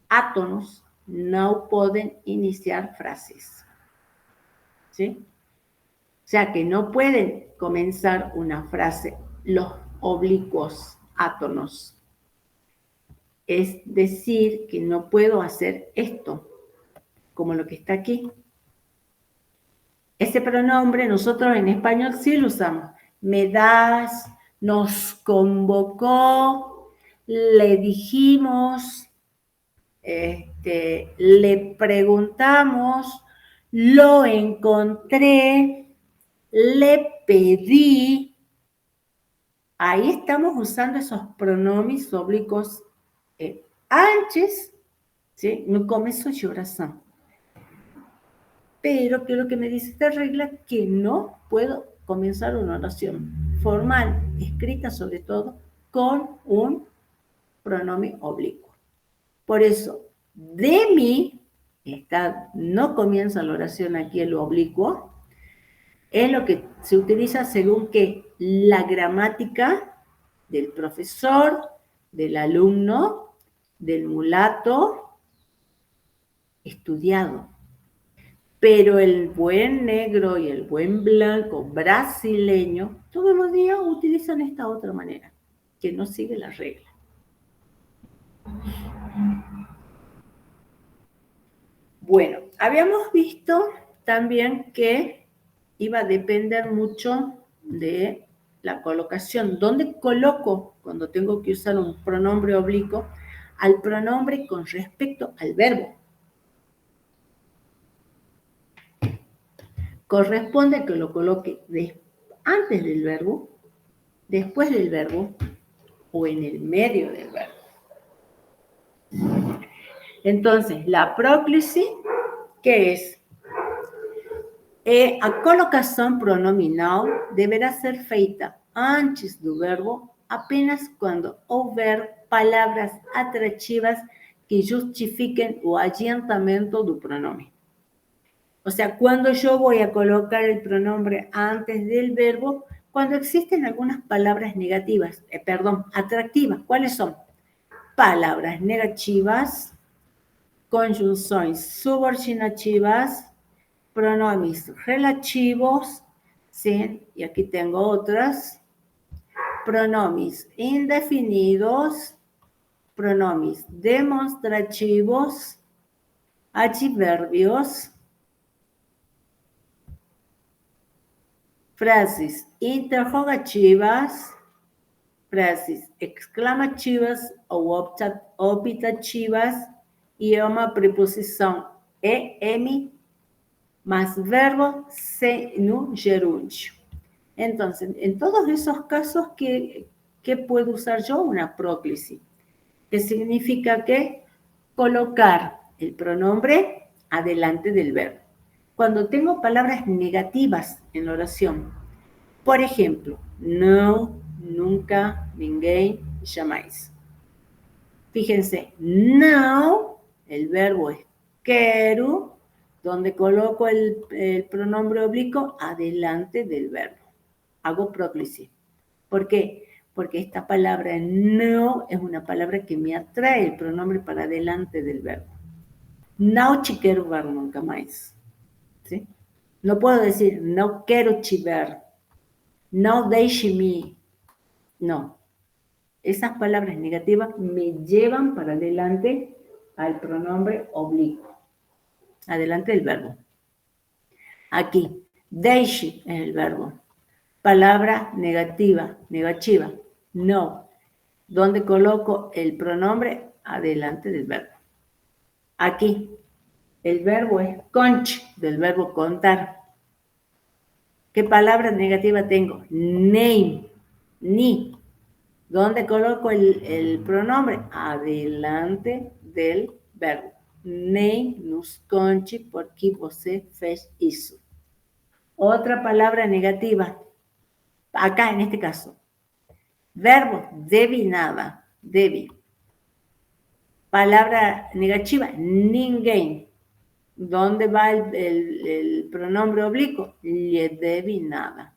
átonos no pueden iniciar frases. ¿Sí? O sea que no pueden comenzar una frase los oblicuos átonos. Es decir, que no puedo hacer esto, como lo que está aquí. Ese pronombre nosotros en español sí lo usamos. Me das, nos convocó, le dijimos, le preguntamos, lo encontré, le pedí. Ahí estamos usando esos pronombres oblíquos antes, ¿sí?, no começo de oración. Pero, ¿qué es lo que me dice esta regla? Que no puedo comenzar una oración formal, escrita sobre todo, con un pronombre oblicuo. Por eso, de mí, no comienza la oración aquí en lo oblicuo, es lo que se utiliza según que la gramática del profesor, del alumno, del mulato, estudiado. Pero el buen negro y el buen blanco brasileño, todos los días utilizan esta otra manera, que no sigue la regla. Bueno, habíamos visto también que iba a depender mucho de la colocación. ¿Dónde coloco cuando tengo que usar un pronombre oblicuo? Al pronombre con respecto al verbo. Corresponde que lo coloque antes del verbo, después del verbo o en el medio del verbo. Entonces, la próclise, ¿qué es? A colocação pronominal deverá ser feita antes do verbo apenas quando houver palavras atrativas que justifiquem o adiantamento do pronome. O sea, cuando yo voy a colocar el pronombre antes del verbo, cuando existen algunas palabras negativas, atractivas. ¿Cuáles son? Palabras negativas, conjunções subordinativas, pronombres relativos, ¿sí? Y aquí tengo otras. Pronombres indefinidos, pronombres demonstrativos, adverbios, frases interrogativas, frases exclamativas ou optativas e uma preposição em más verbo no gerúndio. Entonces, en todos esos casos, ¿qué puedo usar yo? Una próclise, que significa que colocar el pronombre adelante del verbo. Cuando tengo palabras negativas en la oración, por ejemplo, no, nunca, ninguém, jamais. Fíjense, no, el verbo es quero, donde coloco el pronombre oblicuo adelante del verbo. Hago próclise. ¿Por qué? Porque esta palabra no es una palabra que me atrae el pronombre para adelante del verbo. Não te quero ver nunca más. ¿Sí? No puedo decir, no quiero te ver, no deixe-me. No. Esas palabras negativas me llevan para adelante al pronombre oblicuo. Adelante del verbo. Aquí, deixe es el verbo. Palabra negativa, no. Donde coloco el pronombre adelante del verbo. Aquí, el verbo es conch, del verbo contar. ¿Qué palabra negativa tengo? Name, ni. ¿Dónde coloco el pronombre? Adelante del verbo. Nem nos conte porque você fez isso. Otra palabra negativa. Acá, en este caso. Verbo, debe nada. Debe. Palabra negativa, ninguém. ¿Dónde va el pronombre oblicuo? Le debe nada.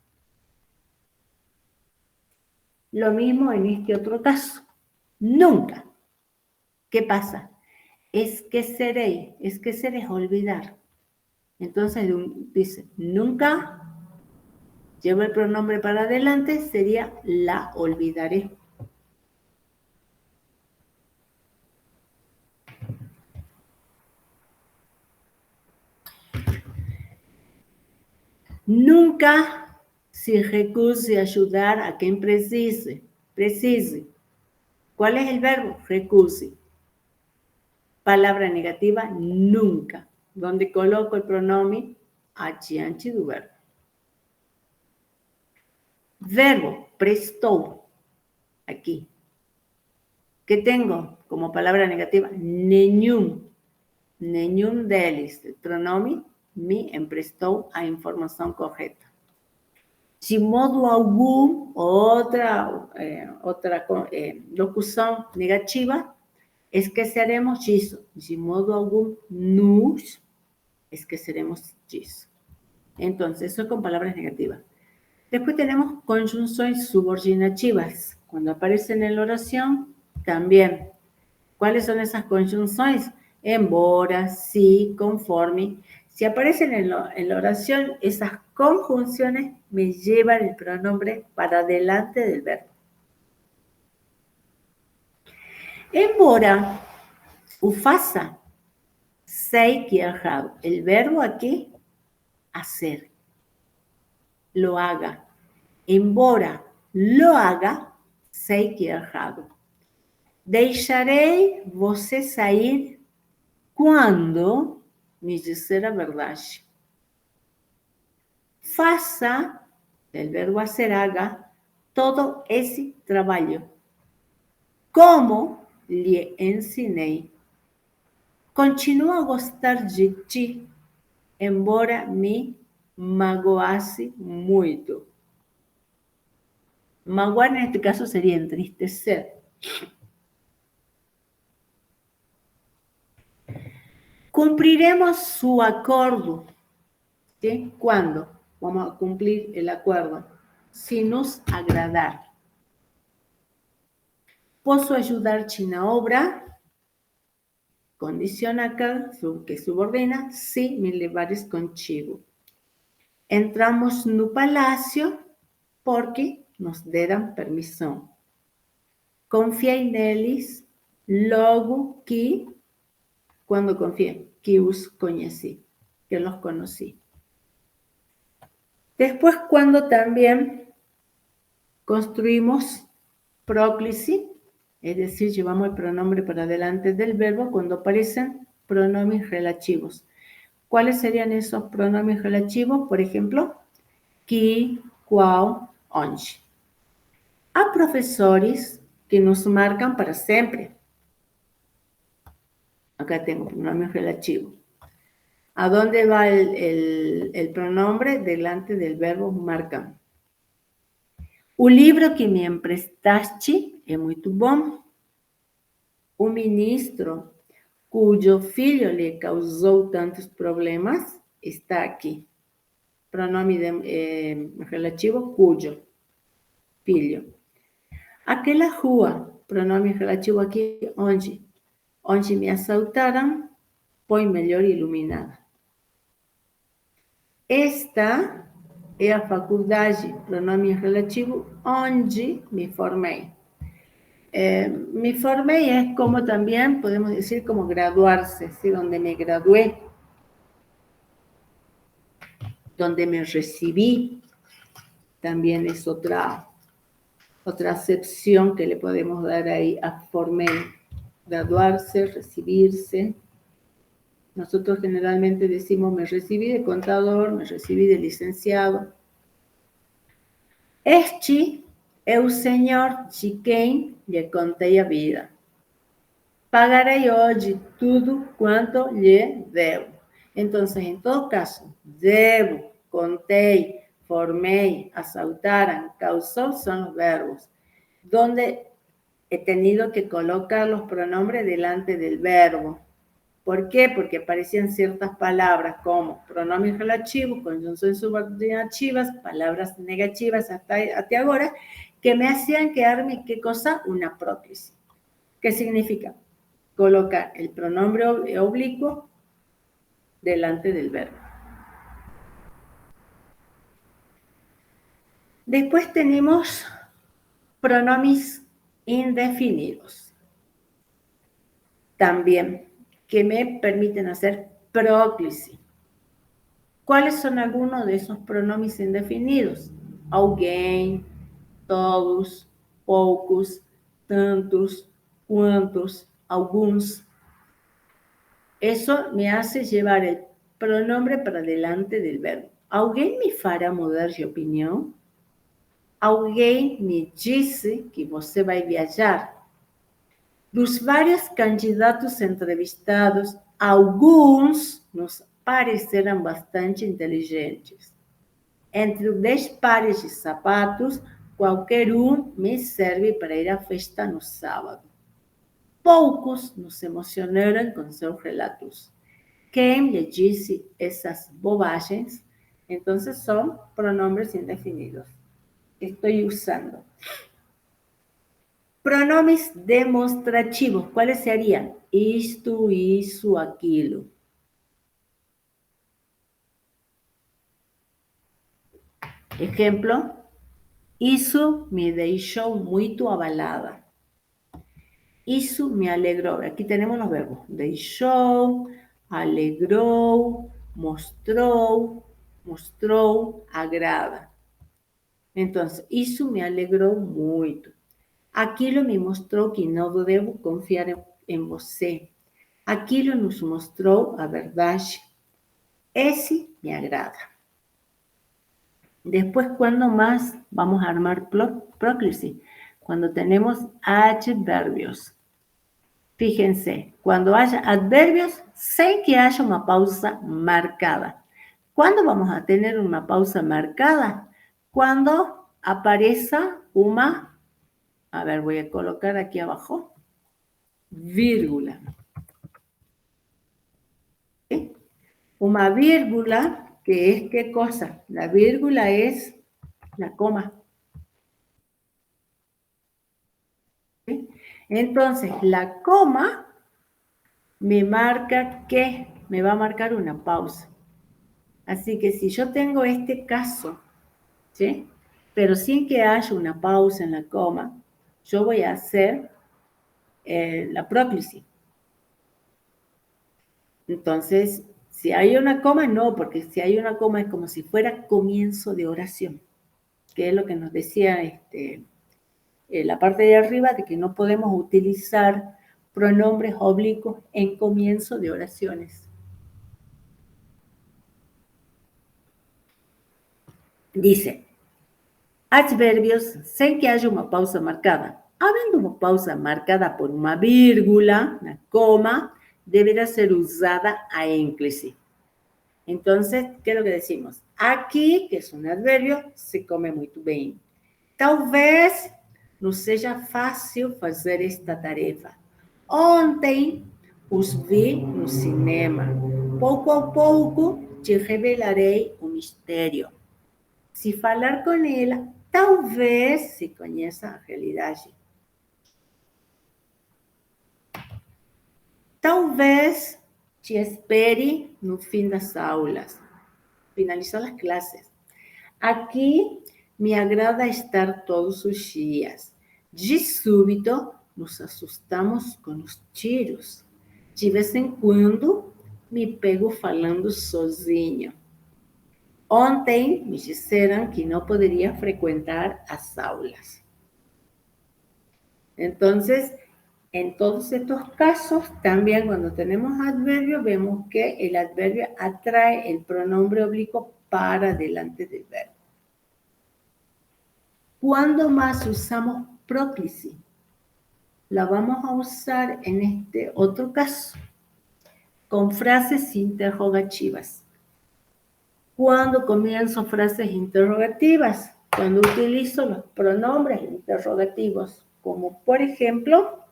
Lo mismo en este otro caso. Nunca. ¿Qué pasa? Es que seré es olvidar. Entonces dice, nunca, llevo el pronombre para adelante, sería la olvidaré. Nunca se recuse a ayudar a quien precise. ¿Cuál es el verbo? Recuse. Palabra negativa, nunca. Donde coloco el pronombre adiante do verbo. Verbo, prestou. Aquí. ¿Qué tengo como palabra negativa? Nenhum. Nenhum deles. El pronombre me emprestou a informação correta. De modo algum, outra locução negativa, esqueceremos disso. De modo algum, nos esqueceremos disso. Entonces, eso con palabras negativas. Después tenemos conjunções subordinativas. Cuando aparecen en la oración, también. ¿Cuáles son esas conjunções? Embora, sí, conforme. Si aparecen en la oración, esas conjunciones me llevan el pronombre para delante del verbo. Embora o faça, sei que é errado. El verbo aquí, hacer. Lo haga. Embora lo haga, sei que é errado. Deixarei você sair quando me disser a verdade. Faça, el verbo hacer, haga, todo esse trabalho. Como lhe ensinei. Continuo a gostar de ti, embora me magoasse muito. Magoar en este caso sería entristecer. Cumpriremos su acordo. ¿Sí? ¿Cuándo vamos a cumplir el acuerdo? Si nos agradar. Posso ayudar-te na obra? Condición acá, que subordina, si me levares contigo. Entramos no palácio porque nos deram permissão. Confiei neles logo que, quando confiei, que os conheci, que los conocí. Después, cuando también construimos próclise, es decir, llevamos el pronombre para delante del verbo cuando aparecen pronombres relativos. ¿Cuáles serían esos pronombres relativos? Por ejemplo, que, qual, onde. Há professores que nos marcan para sempre. Acá tengo pronombre relativo. ¿A dónde va el pronombre? Delante del verbo marcan. O livro que me emprestaste é muito bom. O ministro cujo filho lhe causou tantos problemas está aqui. Pronome relativo, cujo. Filho. Aquela rua, pronome relativo aqui, onde? Onde me assaltaram, foi melhor iluminada. Esta é a faculdade, pronome relativo, onde me formei. Me formei es como también, podemos decir, como graduarse, ¿sí? Donde me gradué, donde me recibí, también es otra acepción que le podemos dar ahí a formé, graduarse, recibirse. Nosotros generalmente decimos, me recibí de contador, me recibí de licenciado. Este é o senhor de quem lhe contei a vida. Pagarei hoje tudo quanto lhe devo. Entonces, en todo caso, debo, contei, formei, assaltaram, causó son los verbos, donde he tenido que colocar los pronombres delante del verbo. ¿Por qué? Porque aparecían ciertas palabras como pronombres relativos, conjunciones subordinativas, palabras negativas hasta ahora, que me hacían quedarme, ¿qué cosa? Una próclise. ¿Qué significa? Colocar el pronombre oblicuo delante del verbo. Después tenemos pronombres indefinidos. También, que me permiten hacer próclise. ¿Cuáles son algunos de esos pronombres indefinidos? Alguém, todos, poucos, tantos, quantos, alguns. Eso me hace llevar el pronombre para delante del verbo. Alguém me fará mudar de opinião? Alguém me disse que você vai viajar. Dos vários candidatos entrevistados, alguns nos pareceram bastante inteligentes. Entre os 10 pares de sapatos, qualquer um me serve para ir à festa no sábado. Poucos nos emocionaram com seus relatos. Quem lhe disse essas bobagens? Então, são pronombres indefinidos. Estou usando. Pronombres demonstrativos, ¿cuáles serían? Isto, isso, aquilo. Ejemplo, isso me deixou muito abalada. Isso me alegrou. Aquí tenemos los verbos. Deixou, alegrou, mostrou, agrada. Entonces, isso me alegrou muito. Aquilo me mostrou que não devo confiar em você. Aquilo nos mostrou a verdade. Esse me agrada. Después, ¿cuándo más vamos a armar próclise? Cuando tenemos adverbios. Fíjense, cuando haya adverbios, sin que haya una pausa marcada. ¿Cuándo vamos a tener una pausa marcada? Cuando aparezca una, a ver, voy a colocar aquí abajo, vírgula. ¿Sí? Una vírgula que es ¿qué cosa? La vírgula es la coma. ¿Sí? Entonces, la coma me marca ¿qué? Me va a marcar una pausa. Así que si yo tengo este caso, ¿sí? Pero sin que haya una pausa en la coma, yo voy a hacer la próclisis. Entonces, si hay una coma, no, porque si hay una coma es como si fuera comienzo de oración, que es lo que nos decía la parte de arriba, de que no podemos utilizar pronombres oblicuos en comienzo de oraciones. Dice, adverbios sem que haya una pausa marcada. Habiendo una pausa marcada por una vírgula, una coma, deberá ser usada a énclise. Entonces, ¿qué es lo que decimos? Aquí, que es un adverbio, se come muy bien. Talvez não seja fácil fazer esta tarefa. Ontem os vi no cinema. Pouco a pouco te revelarei o mistério. Se falar com ela, talvez se conheça a realidade. Talvez te espere no fim das aulas. Finalizar las clases. Aqui me agrada estar todos os dias. De súbito, nos assustamos com os tiros. De vez em quando, me pego falando sozinho. Ontem me disseram que não poderia frequentar as aulas. Entonces, en todos estos casos, también cuando tenemos adverbio, vemos que el adverbio atrae el pronombre oblicuo para delante del verbo. ¿Cuándo más usamos próclisis? La vamos a usar en este otro caso, con frases interrogativas. ¿Cuándo comienzo frases interrogativas? Cuando utilizo los pronombres interrogativos, como por ejemplo,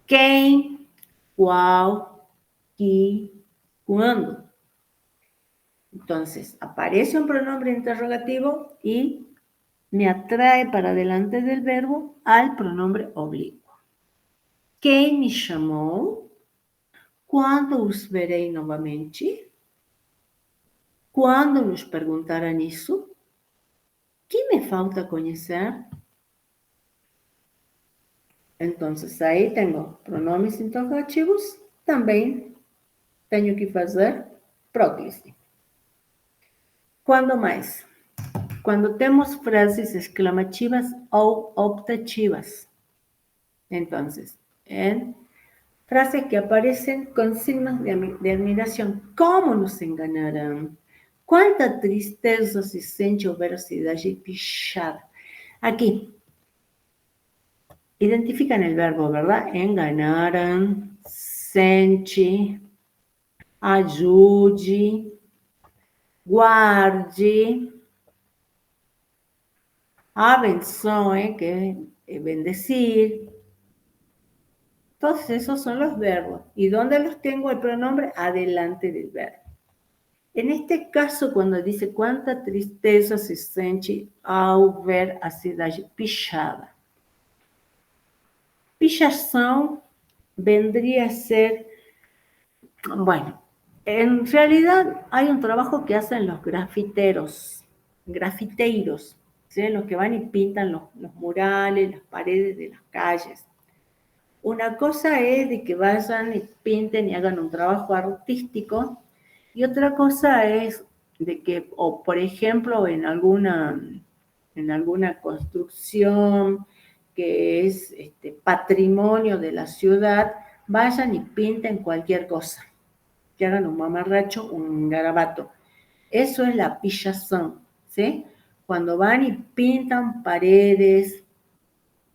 quem, qual, que, cuándo. Entonces, aparece un pronombre interrogativo y me atrae para delante del verbo al pronombre oblicuo. Quem me chamou? Quando os verei novamente? Quando nos perguntarão isso? Que me falta conhecer? Entonces, ahí tengo pronombres interrogativos, también tengo que fazer próclise. Quando mais? Quando temos frases exclamativas ou optativas. Entonces, en frases que aparecen con signos de admiración. ¿Cómo nos enganaram? Quanta tristeza se sente ao ver a cidade pichada. Aquí, identifican el verbo, ¿verdad? Enganaram, sente, ajude, guarde, abençoe, que es bendecir. Todos esos son los verbos. ¿Y dónde los tengo? El pronombre adelante del verbo. En este caso, cuando dice cuánta tristeza se sente ao ver a cidade pichada. Pichação vendría a ser, bueno, en realidad hay un trabajo que hacen los grafiteiros, ¿sí? Los que van y pintan los murales, las paredes de las calles. Una cosa es de que vayan y pinten y hagan un trabajo artístico, y otra cosa es de que, o por ejemplo, en alguna construcción que es patrimonio de la ciudad, vayan y pinten cualquier cosa, que hagan un mamarracho, un garabato. Eso es la pichação, ¿sí? Cuando van y pintan paredes,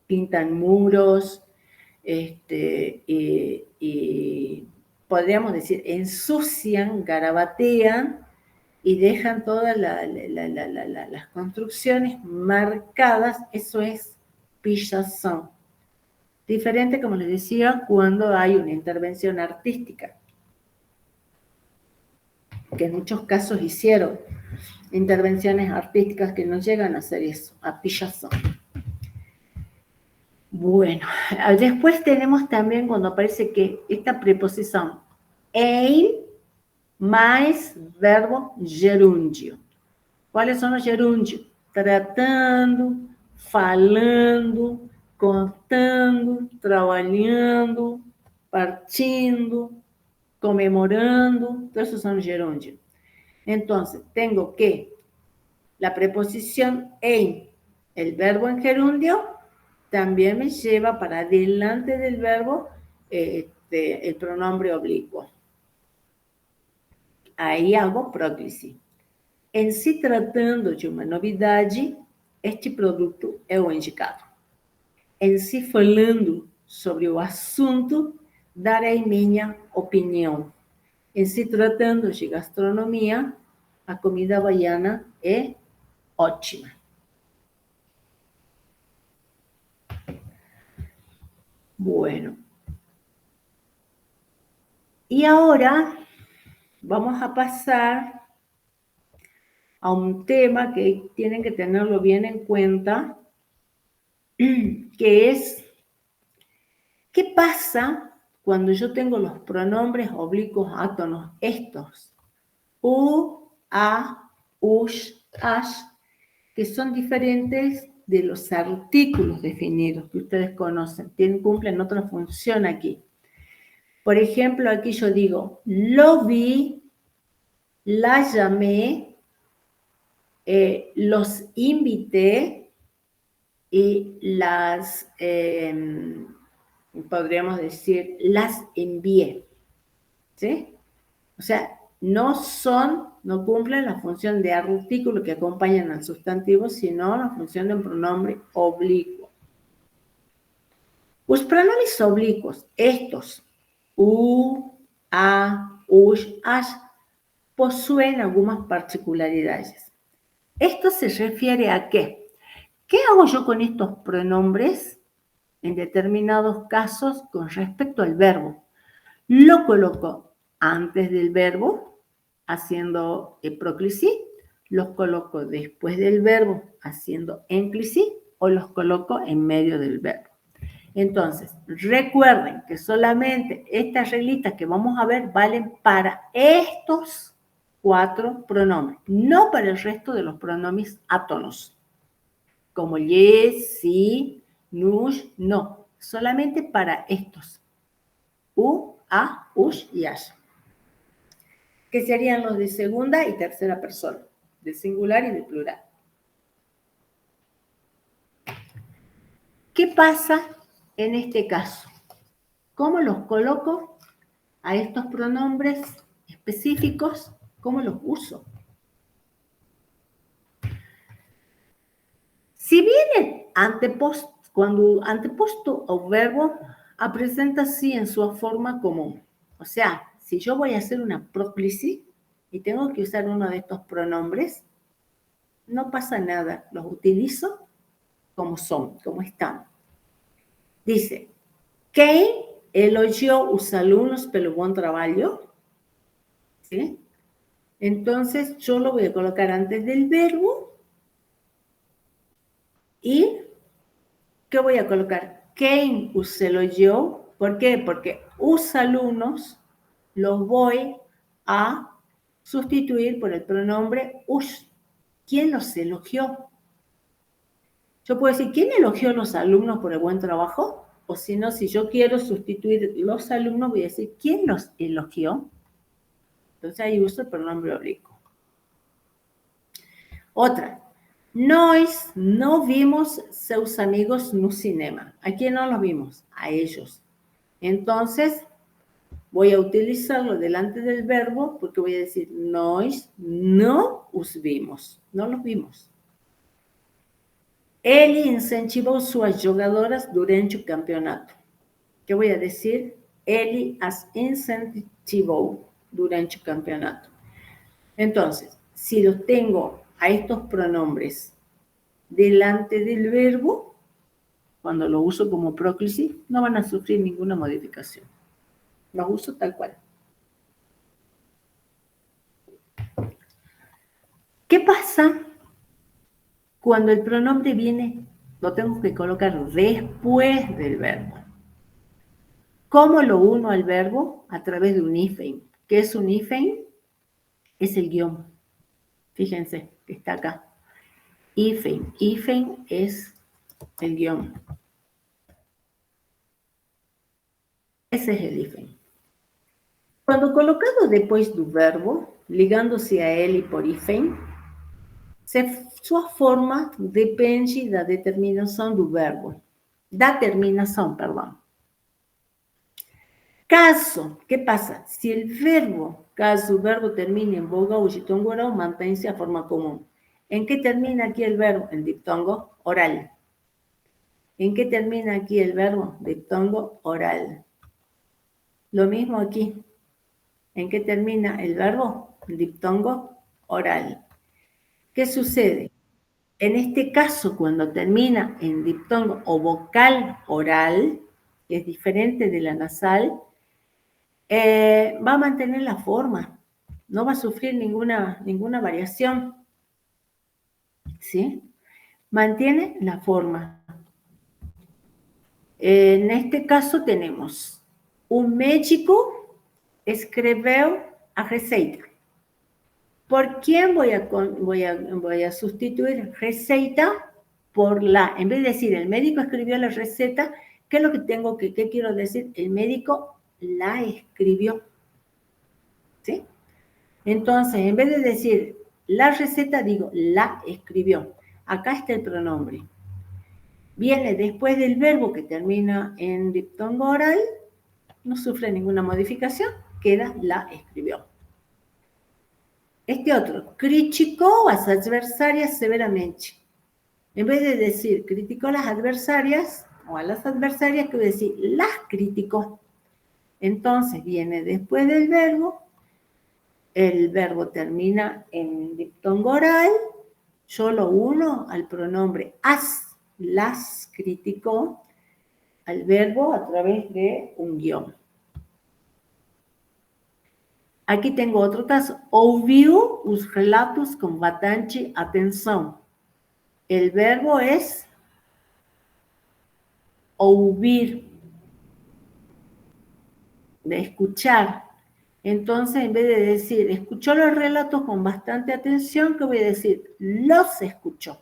pintan muros, y podríamos decir, ensucian, garabatean y dejan todas las construcciones marcadas. Eso es pichação. Diferente, como les decía, cuando hay una intervención artística. que en muchos casos hicieron intervenciones artísticas que no llegan a hacer eso, a Picasso. Bueno, después tenemos también cuando aparece que esta preposición em mais verbo gerúndio. Quais são os gerúndios? Tratando, falando, contando, trabalhando, partindo, comemorando. Todos esos son los gerúndios. Entonces, tengo que la preposición en, el verbo en gerundio, también me lleva para delante del verbo el pronombre oblicuo. Aí hago próclise. Em se tratando de uma novidade, este produto é o indicado. Em se falando sobre o assunto, darei minha opinião. Em se tratando de gastronomia, a comida baiana é ótima. Bueno. Y ahora vamos a pasar a un tema que tienen que tenerlo bien en cuenta, que es, ¿qué pasa cuando yo tengo los pronombres oblicuos átonos estos? U, a, ush, ash, que son diferentes de los artículos definidos que ustedes conocen, cumplen otra función aquí. Por ejemplo, aquí yo digo, lo vi, la llamé, los invité y las, podríamos decir, las envié. ¿Sí? O sea, no cumplen la función de artículo que acompañan al sustantivo, sino la función de un pronombre oblicuo. Los pronombres oblicuos, estos, u, a, ush, ash, poseen algunas particularidades. Esto se refiere a qué. ¿Qué hago yo con estos pronombres en determinados casos con respecto al verbo? Lo coloco antes del verbo, haciendo próclisi, los coloco después del verbo, haciendo énclisi, o los coloco en medio del verbo. Entonces, recuerden que solamente estas reglitas que vamos a ver valen para estos 4 pronombres, no para el resto de los pronombres átonos, como yes, sí, nush, no, solamente para estos, u, a, ush y ash, que serían los de segunda y tercera persona, de singular y de plural. ¿Qué pasa en este caso? ¿Cómo los coloco a estos pronombres específicos? ¿Cómo los uso? Si viene cuando anteposto ao verbo, presenta así en su forma común. O sea, si yo voy a hacer una próclisi y tengo que usar uno de estos pronombres, no pasa nada, los utilizo como son, como están. Dice, quem elogió os alunos pelo buen trabajo? ¿Sí? Entonces, yo lo voy a colocar antes del verbo y ¿qué voy a colocar? Quem os elogió. ¿Por qué? Porque os alumnos los voy a sustituir por el pronombre us. ¿Quién los elogió? Yo puedo decir, ¿quién elogió a los alumnos por el buen trabajo? O si no, si yo quiero sustituir los alumnos, voy a decir, ¿quién los elogió? Entonces ahí uso el pronombre oblicuo. Otra. Nós no vimos seus amigos no cinema. ¿A quién no los vimos? A ellos. Entonces, voy a utilizarlo delante del verbo porque voy a decir, nós no os vimos. No los vimos. Ele incentivou suas jogadoras durante o campeonato. ¿Qué voy a decir? Ele as incentivou durante o campeonato. Entonces, si los tengo a estos pronombres delante del verbo, cuando lo uso como próclisi, no van a sufrir ninguna modificación. Los uso tal cual. ¿Qué pasa cuando el pronombre viene, lo tengo que colocar después del verbo? ¿Cómo lo uno al verbo? A través de un hífen. ¿Qué es un hífen? Es el guión. Fíjense que está acá. Hífen. Hífen es el guión. Ese es el hífen. Quando colocado depois do verbo, ligando-se a ele por hífen, sua forma depende da determinação do verbo. Da terminação, perdão. Caso, ¿qué pasa? Si el verbo, caso el verbo termine en vogal o diptongo oral, mantén-se a forma común. ¿En qué termina aquí el verbo? En diptongo oral. ¿En qué termina aquí el verbo? Diptongo oral. Lo mismo aquí. ¿En qué termina el verbo? Diptongo oral. ¿Qué sucede? En este caso, cuando termina en diptongo o vocal oral, que es diferente de la nasal, va a mantener la forma, no va a sufrir ninguna variación, ¿sí? Mantiene la forma. En este caso tenemos, un médico escribió a receita. ¿Por quién voy a sustituir receita por la? En vez de decir, el médico escribió la receta, ¿qué es lo que tengo qué quiero decir? El médico la escribió. ¿Sí? Entonces, en vez de decir la receta, digo la escribió. Acá está el pronombre. Viene después del verbo que termina en diptongo oral, no sufre ninguna modificación, queda la escribió. Este otro, criticó a las adversarias severamente. En vez de decir criticó a las adversarias, o a las adversarias, quiero decir las criticó. Entonces, viene después del verbo, el verbo termina en diptongo oral, yo lo uno al pronombre as, las criticó, al verbo a través de un guión. Aqui tenho outro caso. Ouviu os relatos com bastante atenção. El verbo es oír, de escuchar. Entonces, en vez de decir, escuchó los relatos con bastante atención, ¿qué voy a decir? Los escuchó.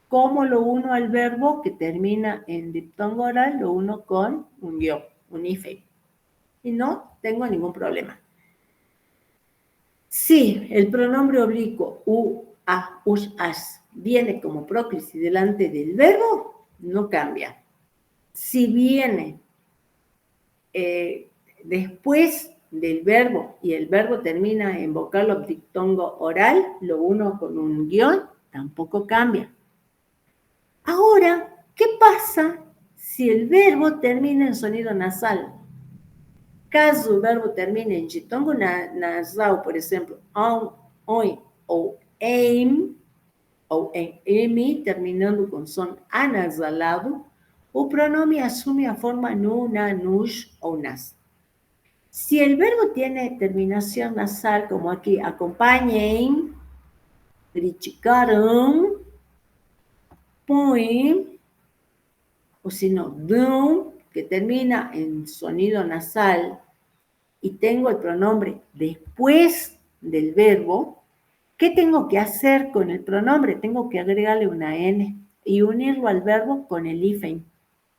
¿Cómo lo uno al verbo que termina en diptongo oral? Lo uno con un guión, un hífen. Y no tengo ningún problema. Si el pronombre oblicuo u, a, us, as viene como próclise delante del verbo, no cambia. Si viene después del verbo y el verbo termina en vocal o diptongo oral, lo uno con un guión, tampoco cambia. Ahora, ¿qué pasa si el verbo termina en sonido nasal? Caso o verbo termine em ditongo nasal, por exemplo, on, oi ou em, ou em m, terminando com som anasalado, o pronome assume a forma nu, na, nus ou nas. Si el verbo tiene terminación nasal, como aquí, acompañen, criticaron, põem, o si no, dão, que termina en sonido nasal, y tengo el pronombre después del verbo, ¿qué tengo que hacer con el pronombre? Tengo que agregarle una N y unirlo al verbo con el hífen,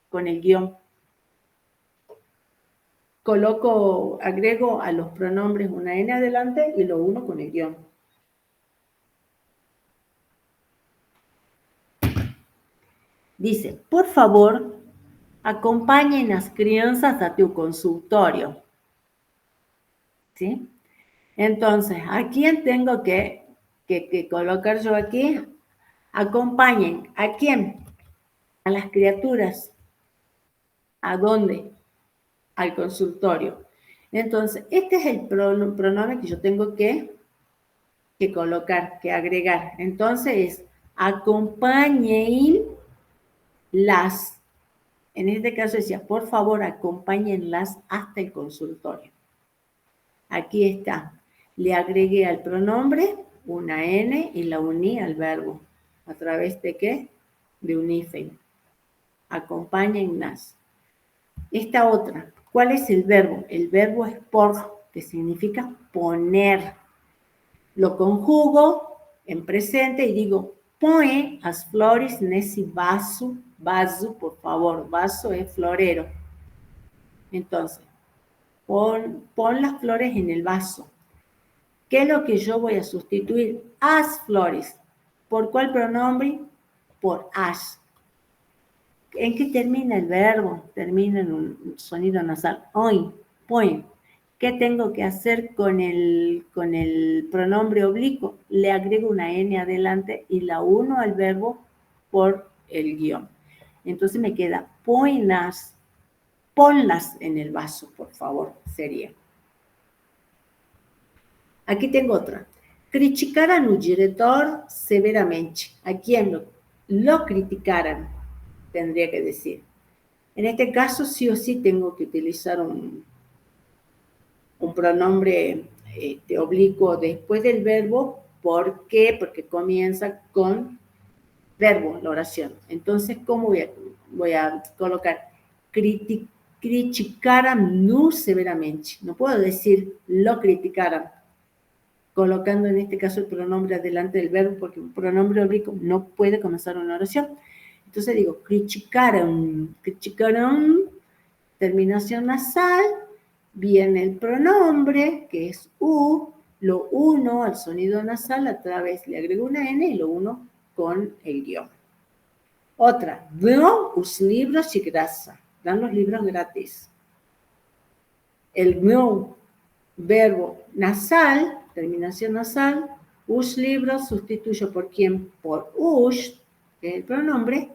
con el guión. Agrego a los pronombres una N adelante y lo uno con el guión. Dice, por favor, acompañen las crianças a tu consultorio. ¿Sí? Entonces, ¿a quién tengo que colocar yo aquí? Acompañen. ¿A quién? A las criaturas. ¿A dónde? Al consultorio. Entonces, este es el pronombre que yo tengo que colocar, que agregar. Entonces, acompañen las. En este caso decía, por favor, acompáñenlas hasta el consultorio. Aquí está. Le agregué al pronombre una N y la uní al verbo. ¿A través de qué? De un hífen. Acompáñennos. Esta otra, ¿cuál es el verbo? El verbo es por, que significa poner. Lo conjugo en presente y digo, põe as flores nesse vaso. Vaso, por favor, vaso es florero. Entonces, pon las flores en el vaso. ¿Qué es lo que yo voy a sustituir? As flores. ¿Por cuál pronombre? Por as. ¿En qué termina el verbo? Termina en un sonido nasal. Hoy, põe. ¿Qué tengo que hacer con el pronombre oblicuo? Le agrego una N adelante y la uno al verbo por el guión. Entonces me queda põenas. Ponlas en el vaso, por favor, sería. Aquí tengo otra. Criticaran un director severamente. ¿A quién lo criticaran? Tendría que decir. En este caso, sí o sí tengo que utilizar un pronombre oblicuo después del verbo. ¿Por qué? Porque comienza con verbo, la oración. Entonces, ¿cómo voy a colocar? Criticaran no severamente. No puedo decir lo criticaran, colocando en este caso el pronombre adelante del verbo, porque un pronombre oblicuo no puede comenzar una oración. Entonces digo, criticaron, terminación nasal, viene el pronombre, que es U, lo uno al sonido nasal, a través le agrego una N y lo uno con el guión. Otra, dão os libros de graça, dan los libros gratis. El dão, verbo nasal, terminación nasal, os libros sustituyo por quién, por us, que es el pronombre.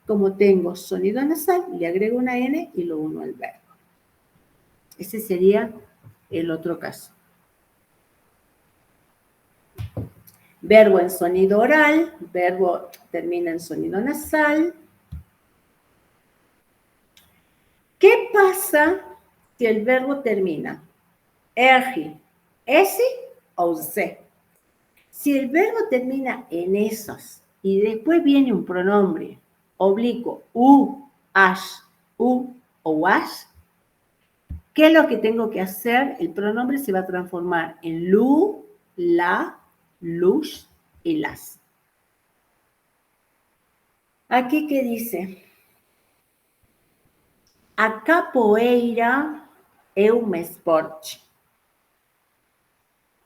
Como tengo sonido nasal, le agrego una N y lo uno al verbo. Ese sería el otro caso. Verbo en sonido oral, verbo termina en sonido nasal. ¿Qué pasa si el verbo termina R, S o Z? Si el verbo termina en esos y después viene un pronombre oblicuo, U, as, U o as, ¿qué es lo que tengo que hacer? El pronombre se va a transformar en lu, la, luz y las. Aquí, ¿qué dice? A capoeira é um esporte.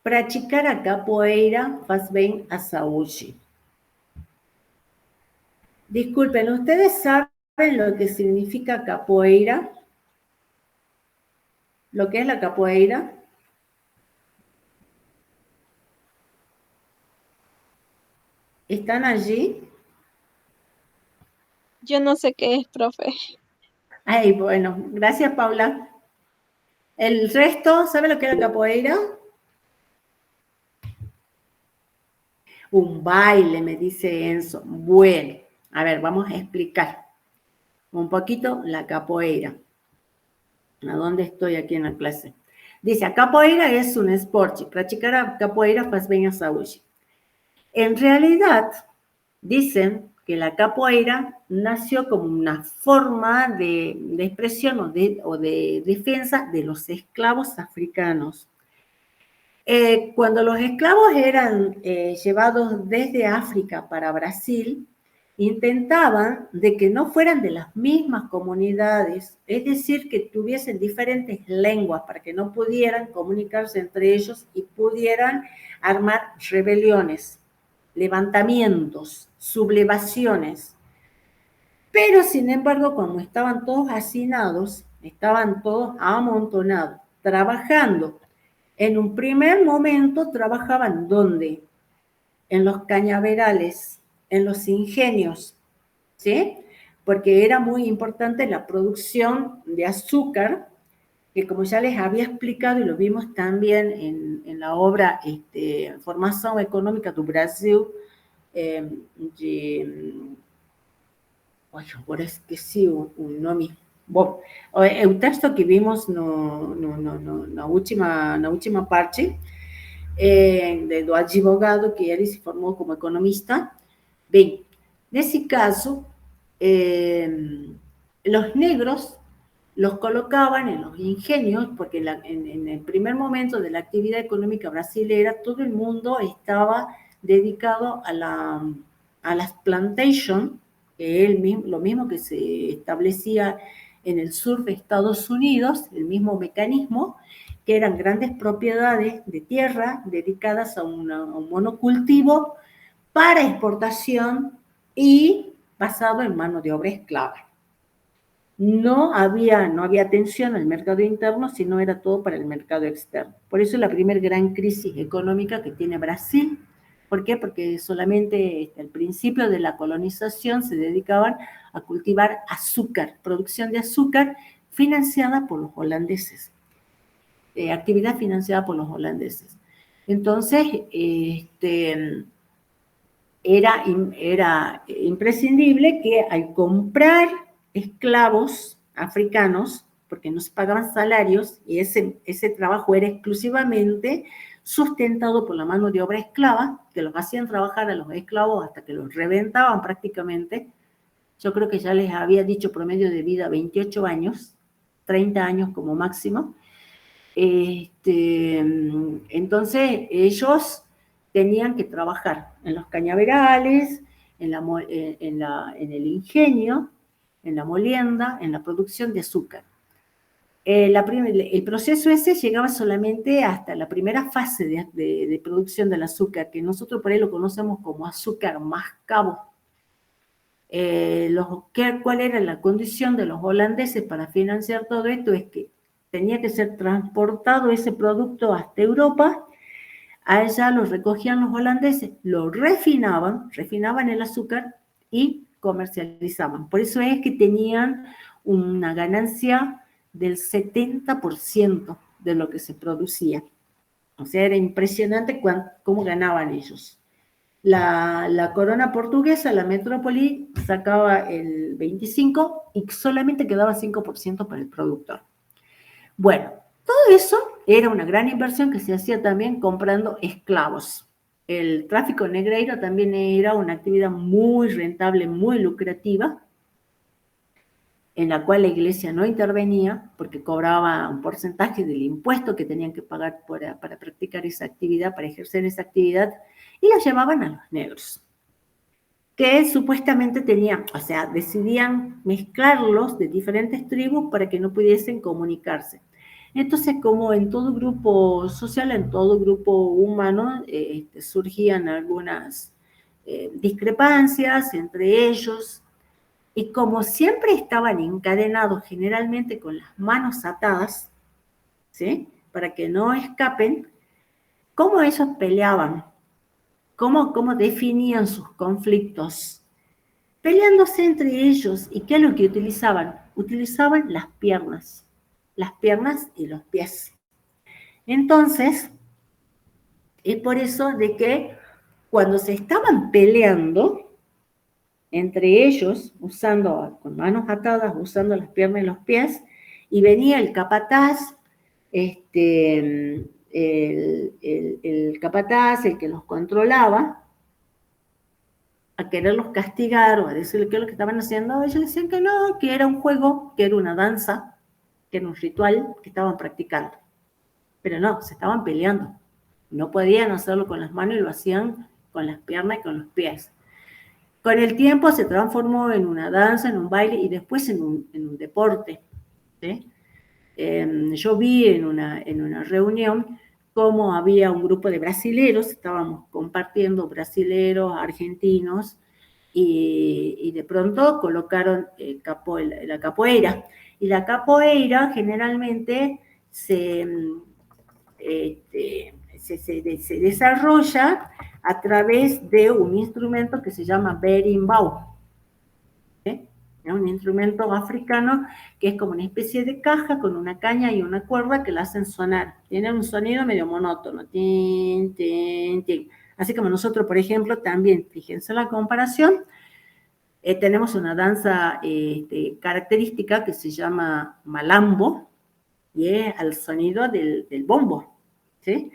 Praticar a capoeira faz bem à saúde. Disculpen, ¿ustedes saben lo que significa capoeira? ¿Lo que es la capoeira? ¿Están allí? Yo no sé qué es, profe. Ay, bueno, gracias, Paula. ¿El resto sabe lo que es la capoeira? Un baile, me dice Enzo. Bueno, a ver, vamos a explicar un poquito la capoeira. ¿A dónde estoy aquí en la clase? Dice, a capoeira es un esporte. Practicar a capoeira faz bem à saúde. En realidad, dicen que la capoeira nació como una forma de expresión o de defensa de los esclavos africanos. Cuando los esclavos eran llevados desde África para Brasil, intentaban de que no fueran de las mismas comunidades, es decir, que tuviesen diferentes lenguas para que no pudieran comunicarse entre ellos y pudieran armar rebeliones, levantamientos, sublevaciones. Pero, sin embargo, como estaban todos hacinados, estaban todos amontonados, trabajando. En un primer momento trabajaban ¿dónde? En los cañaverales, en los ingenios, ¿sí? Porque era muy importante la producción de azúcar, que como ya les había explicado y lo vimos también en la obra Formação Econômica do Brasil, agora esqueci o nome. Bom, o texto que vimos na última parte, do advogado que ele se formou como economista. Bem, nesse caso, los negros los colocaban en los ingenios, porque en el primer momento de la actividad económica brasilera, todo el mundo estaba dedicado a las plantations, lo mismo que se establecía en el sur de Estados Unidos, el mismo mecanismo, que eran grandes propiedades de tierra dedicadas a un monocultivo para exportación y basado en mano de obra esclava. No había atención al mercado interno, sino era todo para el mercado externo. Por eso la primera gran crisis económica que tiene Brasil. ¿Por qué? Porque solamente al principio de la colonización se dedicaban a cultivar azúcar, producción de azúcar financiada por los holandeses, actividad financiada por los holandeses. Entonces, era imprescindible que al comprar esclavos africanos, porque no se pagaban salarios, y ese trabajo era exclusivamente sustentado por la mano de obra esclava, que los hacían trabajar a los esclavos hasta que los reventaban prácticamente. Yo creo que ya les había dicho promedio de vida 28 años, 30 años como máximo. Entonces ellos tenían que trabajar en los cañaverales, en el ingenio, en la molienda, en la producción de azúcar. El proceso ese llegaba solamente hasta la primera fase de producción del azúcar, que nosotros por ahí lo conocemos como azúcar mascabo. ¿Cuál era la condición de los holandeses para financiar todo esto? Es que tenía que ser transportado ese producto hasta Europa. Allá lo recogían los holandeses, lo refinaban el azúcar y comercializaban. Por eso es que tenían una ganancia del 70% de lo que se producía. O sea, era impresionante cómo ganaban ellos. La corona portuguesa, la metrópoli, sacaba el 25% y solamente quedaba 5% para el productor. Bueno, todo eso era una gran inversión que se hacía también comprando esclavos. El tráfico negreiro también era una actividad muy rentable, muy lucrativa, en la cual la iglesia no intervenía porque cobraba un porcentaje del impuesto que tenían que pagar para practicar esa actividad, para ejercer esa actividad, y la llevaban a los negros, que supuestamente decidían mezclarlos de diferentes tribus para que no pudiesen comunicarse. Entonces, como en todo grupo social, en todo grupo humano, surgían algunas discrepancias entre ellos, y como siempre estaban encadenados generalmente con las manos atadas, ¿sí?, para que no escapen, ¿cómo ellos peleaban? ¿Cómo definían sus conflictos? Peleándose entre ellos. ¿Y qué es lo que utilizaban? Utilizaban las piernas y los pies. Entonces, es por eso de que cuando se estaban peleando entre ellos, con manos atadas, usando las piernas y los pies, y venía el capataz, el capataz, el que los controlaba, a quererlos castigar o a decirle qué es lo que estaban haciendo, ellos decían que no, que era un juego, que era una danza, que era un ritual que estaban practicando. Pero no, se estaban peleando. No podían hacerlo con las manos y lo hacían con las piernas y con los pies. Con el tiempo se transformó en una danza, en un baile y después en un deporte, ¿sí? Yo vi en una reunión cómo había un grupo de brasileros, estábamos compartiendo brasileros, argentinos, y de pronto colocaron la capoeira. Y la capoeira generalmente se desarrolla a través de un instrumento que se llama berimbau. ¿Sí? Es un instrumento africano que es como una especie de caja con una caña y una cuerda que la hacen sonar. Tiene un sonido medio monótono. Tin, tin, tin. Así como nosotros, por ejemplo, también, fíjense la comparación, tenemos una danza característica que se llama malambo, y es al sonido del bombo, ¿sí?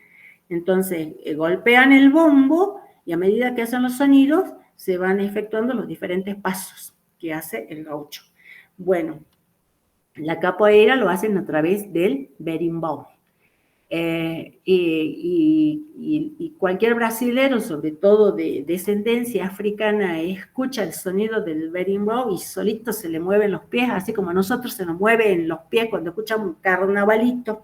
Entonces, golpean el bombo y a medida que hacen los sonidos, se van efectuando los diferentes pasos que hace el gaucho. Bueno, la capoeira lo hacen a través del berimbau. Y cualquier brasilero, sobre todo de descendencia africana, escucha el sonido del berimbau y solito se le mueven los pies, así como a nosotros se nos mueven los pies cuando escuchamos un carnavalito.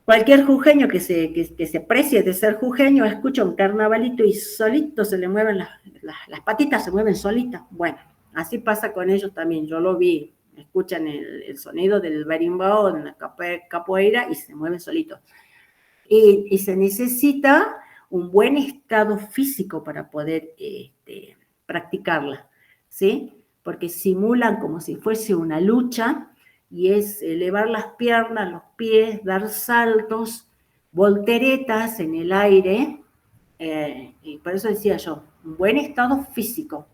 Cualquier jujeño que se precie de ser jujeño escucha un carnavalito y solito se le mueven las patitas, se mueven solitas. Bueno, así pasa con ellos también, yo lo vi. Escuchan el sonido del berimbau en la capoeira y se mueven solitos. Y se necesita un buen estado físico para poder practicarla, ¿sí? Porque simulan como si fuese una lucha y es elevar las piernas, los pies, dar saltos, volteretas en el aire, y por eso decía yo, un buen estado físico.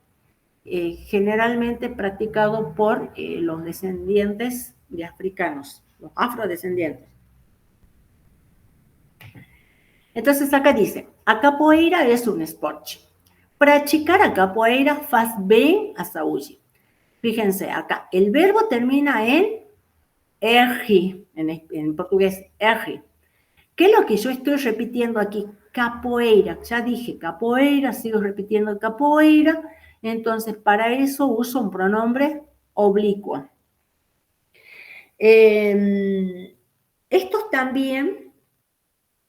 Generalmente practicado por los descendientes de africanos, los afrodescendientes. Entonces acá dice, a capoeira es un esporte. Praticar a capoeira faz bem à saúde. Fíjense acá, el verbo termina en ergi, en portugués, ergi. ¿Qué es lo que yo estoy repitiendo aquí? Capoeira, ya dije capoeira, sigo repitiendo capoeira, entonces para eso uso un pronombre oblicuo. Estos también,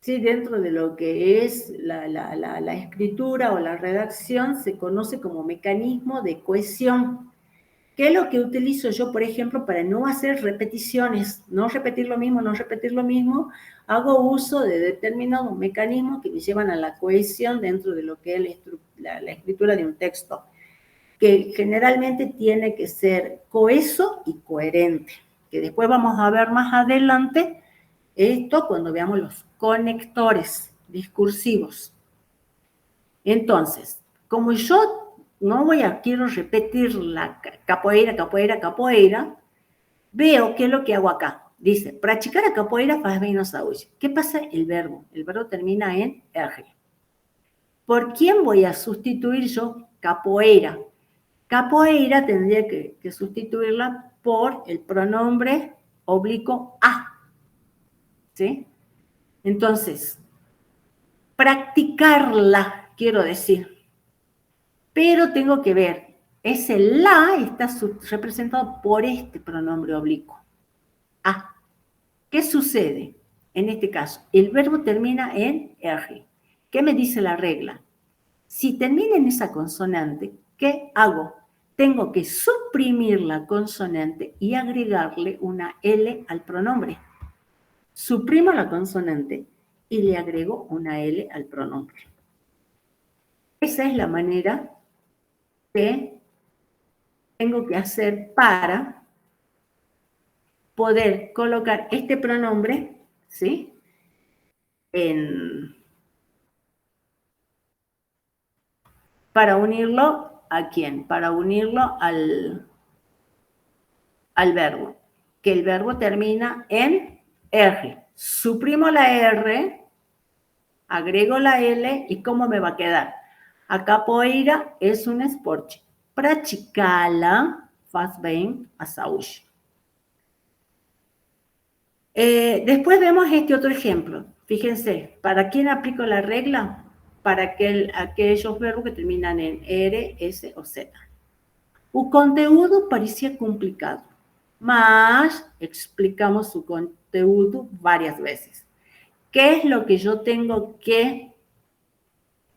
¿sí? Dentro de lo que es la escritura o la redacción, se conoce como mecanismo de cohesión. ¿Qué es lo que utilizo yo, por ejemplo, para no hacer repeticiones? No repetir lo mismo, hago uso de determinados mecanismos que me llevan a la cohesión dentro de lo que es la escritura de un texto, que generalmente tiene que ser coheso y coherente, que después vamos a ver más adelante esto cuando veamos los conectores discursivos. Entonces, como yo no quiero repetir la capoeira, veo qué es lo que hago acá. Dice, practicar a capoeira faz bem à saúde. ¿Qué pasa? El verbo termina en er. ¿Por quién voy a sustituir yo capoeira? Capoeira tendría que sustituirla por el pronombre oblicuo a. ¿Sí? Entonces, practicarla, quiero decir. Pero tengo que ver, ese la está representado por este pronombre oblicuo, a. ¿Qué sucede? En este caso, el verbo termina en er. ¿Qué me dice la regla? Si termina en esa consonante, ¿qué hago? Tengo que suprimir la consonante y agregarle una L al pronombre. Suprimo la consonante y le agrego una L al pronombre. Esa es la manera que tengo que hacer para poder colocar este pronombre, ¿sí? Para unirlo ¿a quién? Para unirlo al verbo. Que el verbo termina en R. Suprimo la R, agrego la L, ¿y cómo me va a quedar? A capoeira es un esporte. Praticá-la faz bem à saúde. Después vemos este otro ejemplo. Fíjense, ¿para quién aplico la regla? Para aquellos verbos que terminan en R, S o Z. O conteúdo parecía complicado, mas explicamos su conteúdo varias veces. ¿Qué es lo que yo tengo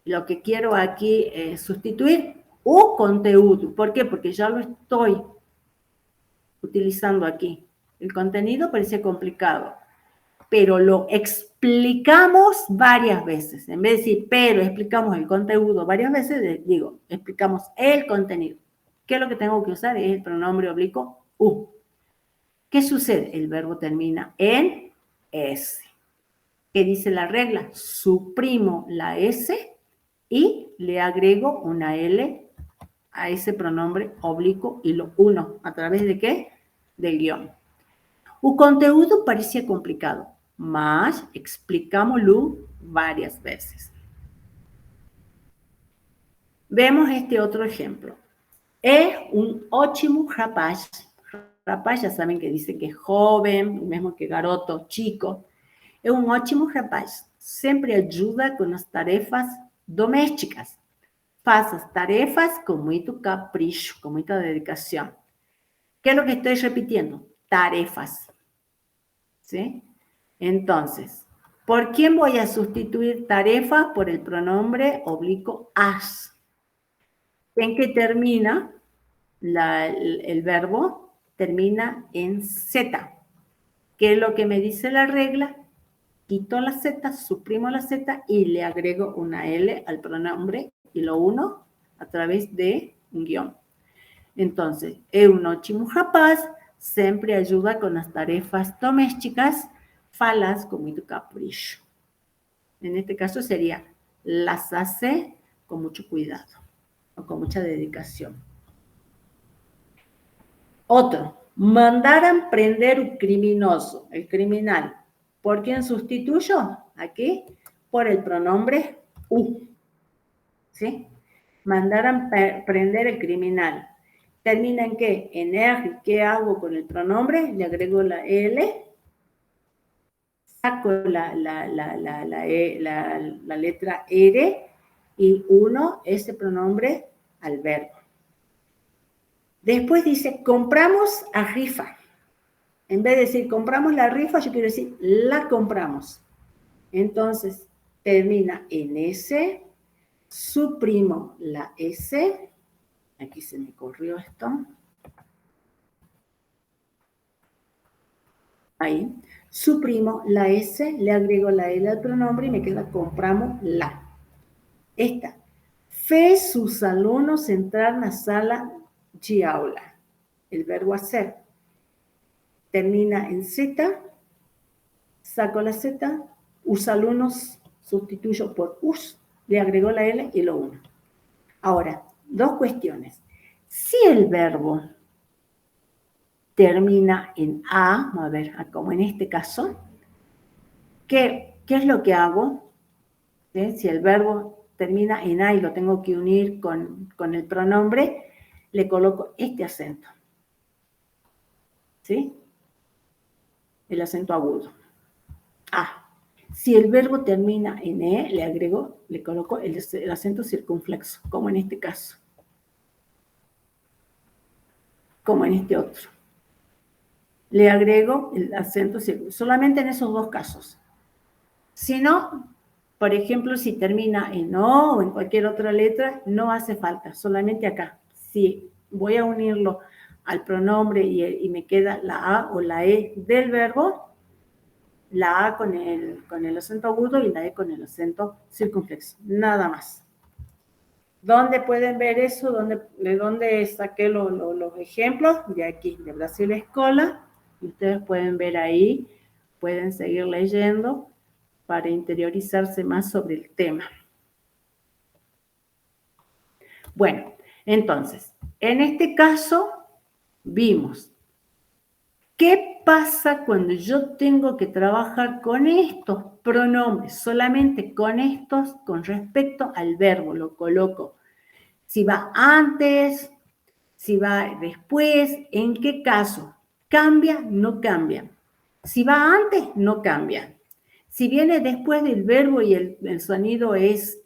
lo que quiero aquí sustituir? O conteúdo. ¿Por qué? Porque ya lo estoy utilizando aquí. El contenido parecía complicado, pero lo explicamos varias veces. En vez de decir, pero explicamos el contenido varias veces, digo, explicamos el contenido. ¿Qué es lo que tengo que usar? Es el pronombre oblicuo u. ¿Qué sucede? El verbo termina en S. ¿Qué dice la regla? Suprimo la S y le agrego una L a ese pronombre oblicuo y lo uno. ¿A través de qué? Del guión. O conteúdo parecía complicado. mas explicámoslo varias veces. Vemos este otro ejemplo. Es un ótimo rapaz. Rapaz, ya saben que dice que es joven, o mesmo que garoto, chico. É um ótimo rapaz. Sempre ajuda com as tarefas domésticas. Faz as tarefas com muito capricho, com muita dedicação. ¿Qué es lo que estoy repitiendo? Tarefas. ¿Sí? Entonces, ¿por quién voy a sustituir tarefa? Por el pronombre oblicuo as. ¿En qué termina el verbo? Termina en Z. ¿Qué es lo que me dice la regla? Quito la Z, suprimo la Z y le agrego una L al pronombre y lo uno a través de un guión. Entonces, é um ótimo rapaz, sempre ajuda com as tarefas domésticas, falas com muito capricho. En este caso sería, las hace con mucho cuidado o con mucha dedicación. Otro, mandaran prender un criminoso, el criminal. ¿Por quién sustituyo? Aquí, por el pronombre u. ¿Sí? Mandaran prender el criminal. ¿Termina en qué? En R. ¿Qué hago con el pronombre? Le agrego la L. Saco la letra R y uno ese pronombre al verbo. Después dice, compramos a rifa. En vez de decir compramos la rifa, yo quiero decir la compramos. Entonces, termina en S, suprimo la S. Aquí se me corrió esto. Ahí. Suprimo la S, le agrego la L al pronombre y me queda compramos la. Esta. Fez sus alumnos entrar na sala de aula. El verbo hacer. Termina en Z. Saco la Z. Us alumnos sustituyo por us. Le agrego la L y lo uno. Ahora, dos cuestiones. Si el verbo termina en A, a ver, como en este caso, ¿qué es lo que hago? ¿Sí? Si el verbo termina en A y lo tengo que unir con el pronombre, le coloco este acento. ¿Sí? El acento agudo. A. Si el verbo termina en E, le coloco el acento circunflexo, como en este caso. Como en este otro. Le agrego el acento circunflexo, solamente en esos dos casos. Si no, por ejemplo, si termina en O o en cualquier otra letra, no hace falta, solamente acá. Si voy a unirlo al pronombre y me queda la A o la E del verbo, la A con el acento agudo y la E con el acento circunflexo, nada más. ¿Dónde pueden ver eso? ¿De dónde saqué los ejemplos? De aquí, de Brasil Escola. Ustedes pueden ver ahí, pueden seguir leyendo para interiorizarse más sobre el tema. Bueno, entonces, en este caso, vimos qué pasa cuando yo tengo que trabajar con estos pronombres, solamente con estos, con respecto al verbo, lo coloco. Si va antes, si va después, ¿en qué caso? ¿Cambia? No cambia. Si va antes, no cambia. Si viene después del verbo y el sonido es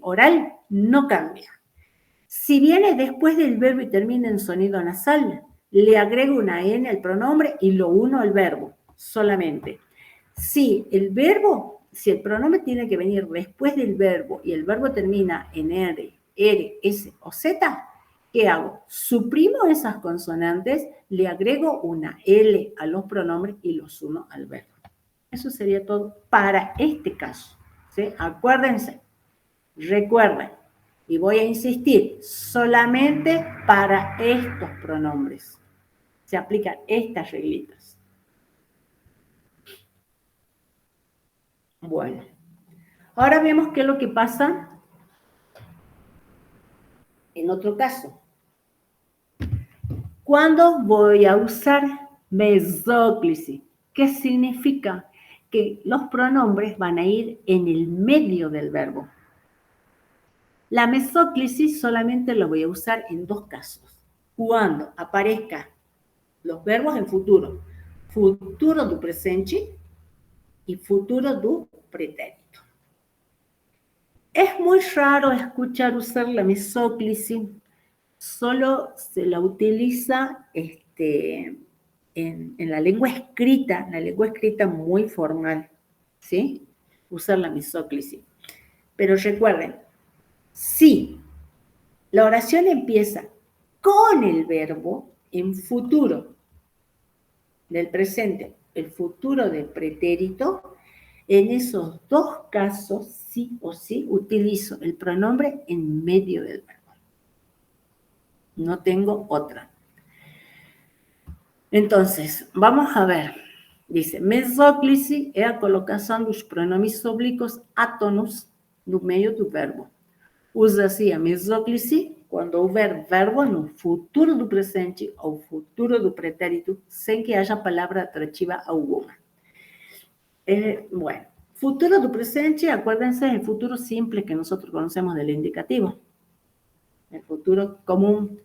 oral, no cambia. Si viene después del verbo y termina en sonido nasal, le agrego una N al pronombre y lo uno al verbo, solamente. Si el pronombre tiene que venir después del verbo y el verbo termina en R, S o Z, ¿qué hago? Suprimo esas consonantes, le agrego una L a los pronombres y los uno al verbo. Eso sería todo para este caso. ¿Sí? Acuérdense, recuerden, y voy a insistir, solamente para estos pronombres se aplican estas reglitas. Bueno, ahora vemos qué es lo que pasa en otro caso. ¿Cuándo voy a usar mesóclise? ¿Qué significa? que los pronombres van a ir en el medio del verbo. La mesóclisis solamente lo voy a usar en 2 casos. Cuando aparezcan los verbos en futuro. Futuro do presente y futuro do pretérito. Es muy raro escuchar usar la mesóclisis. Solo se la utiliza en la lengua escrita muy formal, ¿sí? Usar la mesóclisis. Pero recuerden, si la oración empieza con el verbo en futuro del presente, el futuro del pretérito, en esos 2 casos, sí o sí, utilizo el pronombre en medio del verbo. No tengo otra. Entonces, vamos a ver. Dice, mesóclise é a colocação dos pronomes oblíquos átonos no meio do verbo. Usa-se a mesóclise quando houver verbo no futuro do presente ou futuro do pretérito, sem que haja palavra atrativa alguma. Bueno, futuro do presente, acuérdense, es el futuro simple que nosotros conocemos del indicativo. El futuro común.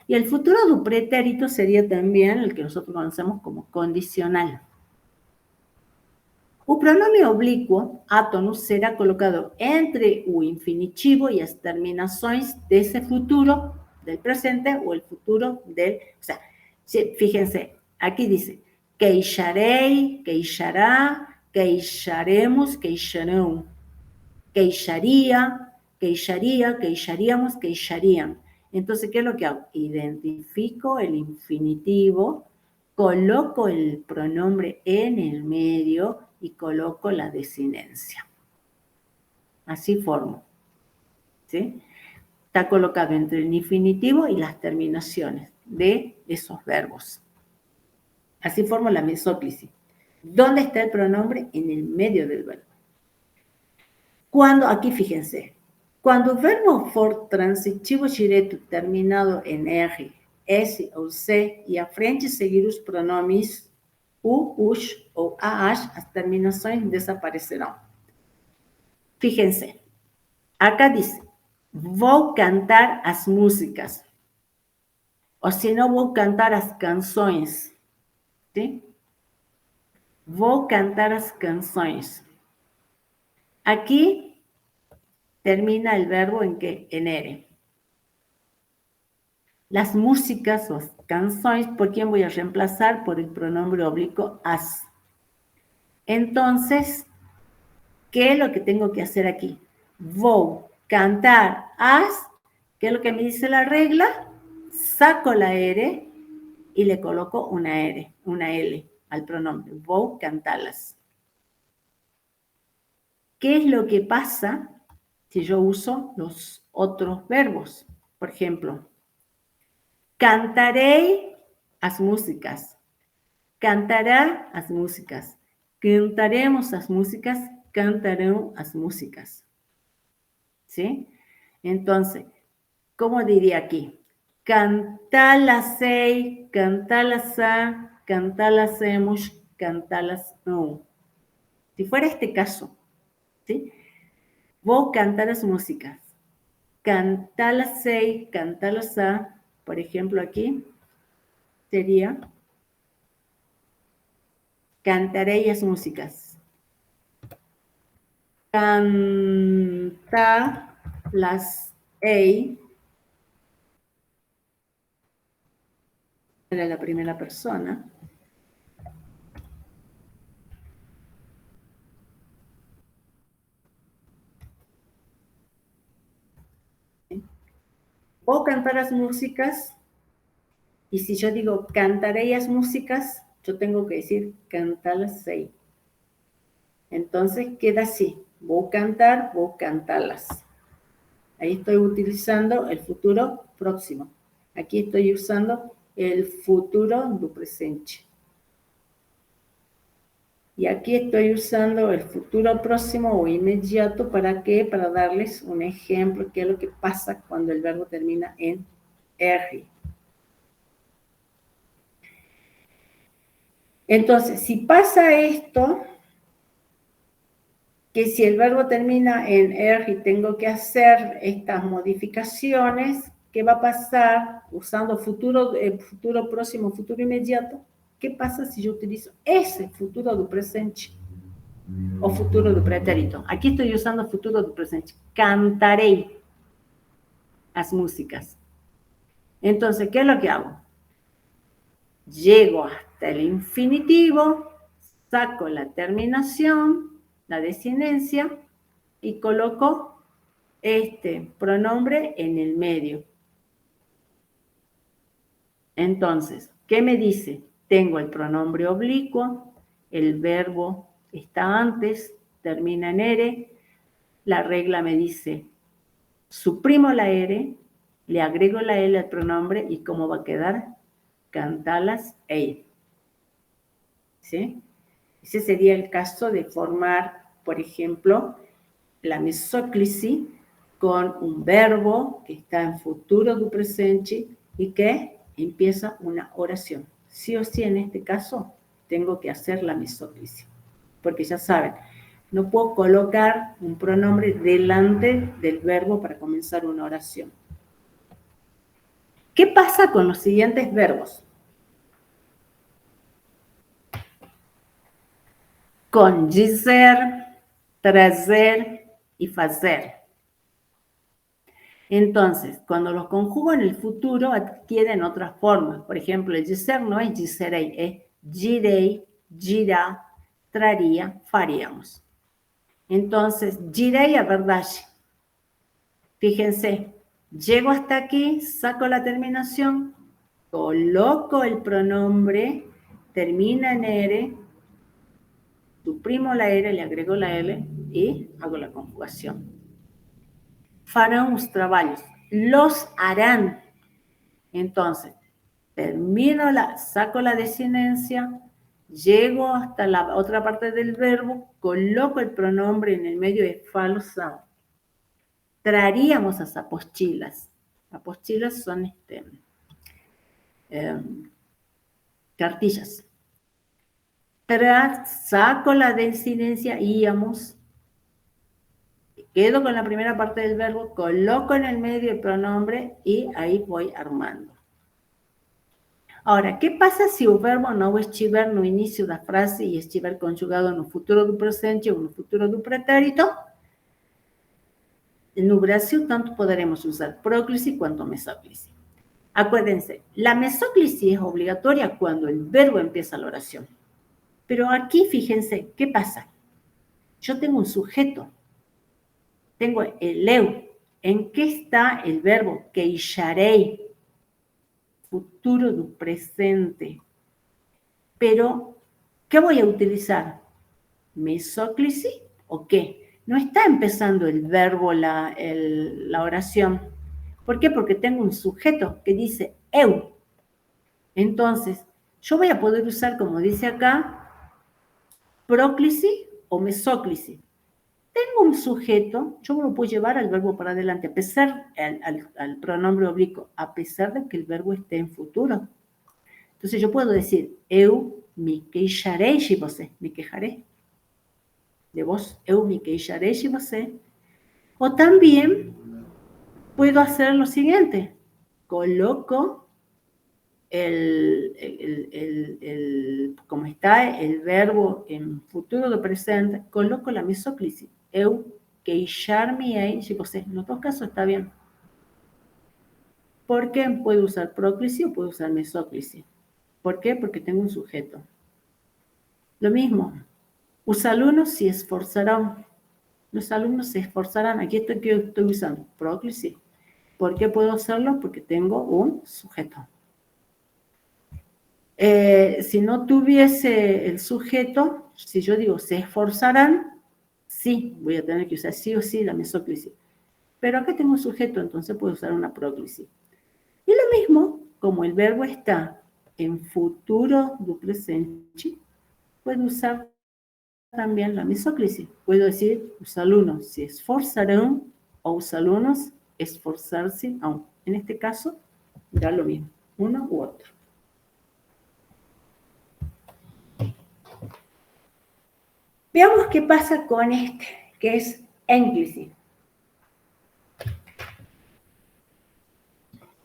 Y el futuro do pretérito sería también el que nosotros conocemos como condicional. O pronome oblíquo, átono, será colocado entre o infinitivo e as terminações desse futuro del presente o el futuro del... O sea, fíjense, aquí dice, queixarei, queixará, queixaremos, queixarão, queixaría, queixaría, queixaríamos, queixarían. Entonces, ¿qué es lo que hago? Identifico el infinitivo, coloco el pronombre en el medio y coloco la desinencia. Así formo. ¿Sí? Está colocado entre el infinitivo y las terminaciones de esos verbos. Así formo la mesóclisis. ¿Dónde está el pronombre? En el medio del verbo. Cuando, aquí fíjense, cuando el verbo for transitivo direto terminado en R, S ou C e à frente seguir os pronomes U, UX ou AH, as terminações desaparecerão. Fíjense, acá dice, vou cantar as músicas. O se não, vou cantar as canções. ¿Sí? Vou cantar as canções. Aquí termina el verbo en qué? En R. Las músicas o canções, ¿por quién voy a reemplazar? Por el pronombre oblicuo as. Entonces, ¿qué es lo que tengo que hacer aquí? Vou cantar as, ¿qué es lo que me dice la regla? Saco la R y le coloco una R, una L al pronombre. Vou cantarlas. ¿Qué es lo que pasa si yo uso los otros verbos? Por ejemplo, cantarei as músicas. Cantará as músicas. Cantaremos as músicas. Cantarão as músicas. ¿Sí? Entonces, ¿cómo diría aquí? Cantalasei, cantalasa, cantalasemos, cantalas no. Si fuera este caso, ¿sí? Vou cantar as músicas. Cantalasei, cantalasa, por ejemplo, aquí sería cantarei as músicas. Cantalasei era la primera persona. Vou cantar as músicas, y si yo digo cantaré as músicas, yo tengo que decir cantalasei. Entonces queda así, vou cantar, vou cantalas. Ahí estoy utilizando el futuro próximo. Aquí estoy usando el futuro do presente. Y aquí estoy usando el futuro próximo o inmediato, ¿para qué? Para darles un ejemplo, qué es lo que pasa cuando el verbo termina en R. Entonces, si pasa esto, que si el verbo termina en er y tengo que hacer estas modificaciones, ¿qué va a pasar usando futuro, futuro próximo, futuro inmediato? ¿Qué pasa si yo utilizo ese futuro do presente o futuro do pretérito? Aquí estoy usando futuro do presente. Cantaré las músicas. Entonces, ¿qué es lo que hago? Llego hasta el infinitivo, saco la terminación, la desinencia, y coloco este pronombre en el medio. Entonces, ¿qué me dice? Tengo el pronombre oblicuo, el verbo está antes, termina en ere, la regla me dice, suprimo la ere, le agrego la L al pronombre y ¿cómo va a quedar? Cantalas ei. ¿Sí? Ese sería el caso de formar, por ejemplo, la mesóclise con un verbo que está en futuro do presente y que empieza una oración. Sí o sí, en este caso, tengo que hacer la mesóclise. Porque ya saben, no puedo colocar un pronombre delante del verbo para comenzar una oración. ¿Qué pasa con los siguientes verbos? Con dizer, trazer y fazer. Entonces, cuando los conjugo en el futuro, adquieren otras formas. Por ejemplo, el dizer no es dicerei, es direi, dirá, traría, faríamos. Entonces, direi a verdad. Fíjense, llego hasta aquí, saco la terminación, coloco el pronombre, termina en ere, suprimo la ere, le agrego la L y hago la conjugación. Farán los trabajos, los harán. Entonces, saco la desinencia, llego hasta la otra parte del verbo, coloco el pronombre en el medio de falsa. Traeríamos las apostilas. Apostilas son cartillas. Saco la desinencia, íamos. Quedo con la primera parte del verbo, coloco en el medio el pronombre y ahí voy armando. Ahora, ¿qué pasa si o verbo não estiver no início da frase e estiver conjugado no futuro do presente ou no futuro do pretérito? No Brasil, tanto poderemos usar próclise quanto mesóclise. Acuérdense, la mesóclise es obligatoria cuando el verbo empieza la oración. Pero aquí, fíjense, ¿qué pasa? Yo tengo un sujeto. Tengo el eu. ¿En qué está el verbo? Queixarei. Futuro do presente. Pero, ¿qué voy a utilizar? ¿Mesóclise o qué? No está empezando el verbo la oración. ¿Por qué? Porque tengo un sujeto que dice eu. Entonces, yo voy a poder usar, como dice acá, próclise o mesóclise. Tengo un sujeto, yo me lo puedo llevar al verbo para adelante, a pesar, al pronombre oblicuo, a pesar de que el verbo esté en futuro. Entonces yo puedo decir, eu me queixarei de você, me quejaré de vos, eu me queixarei de você. O también puedo hacer lo siguiente, coloco como está el verbo en futuro do presente, coloco la mesóclise, eu queixar-me-ei de você. En otros casos está bien. ¿Por qué? Puedo usar próclise o puedo usar mesóclise. ¿Por qué? Porque tengo un sujeto. Lo mismo, los alumnos se esforzarán. Los alumnos se esforzarán. Aquí estoy usando próclise. ¿Por qué puedo hacerlo? Porque tengo un sujeto. Si no tuviese el sujeto, si yo digo se esforzarán, sí, voy a tener que usar sí o sí la mesóclise. Pero acá tengo un sujeto, entonces puedo usar una próclise. Y lo mismo, como el verbo está en futuro do presente, puedo usar también la mesóclise. Puedo decir, los alumnos se esforzarán o los alumnos esforzarse aún. En este caso, da lo mismo, uno u otro. Veamos qué pasa con este, que es énclisis.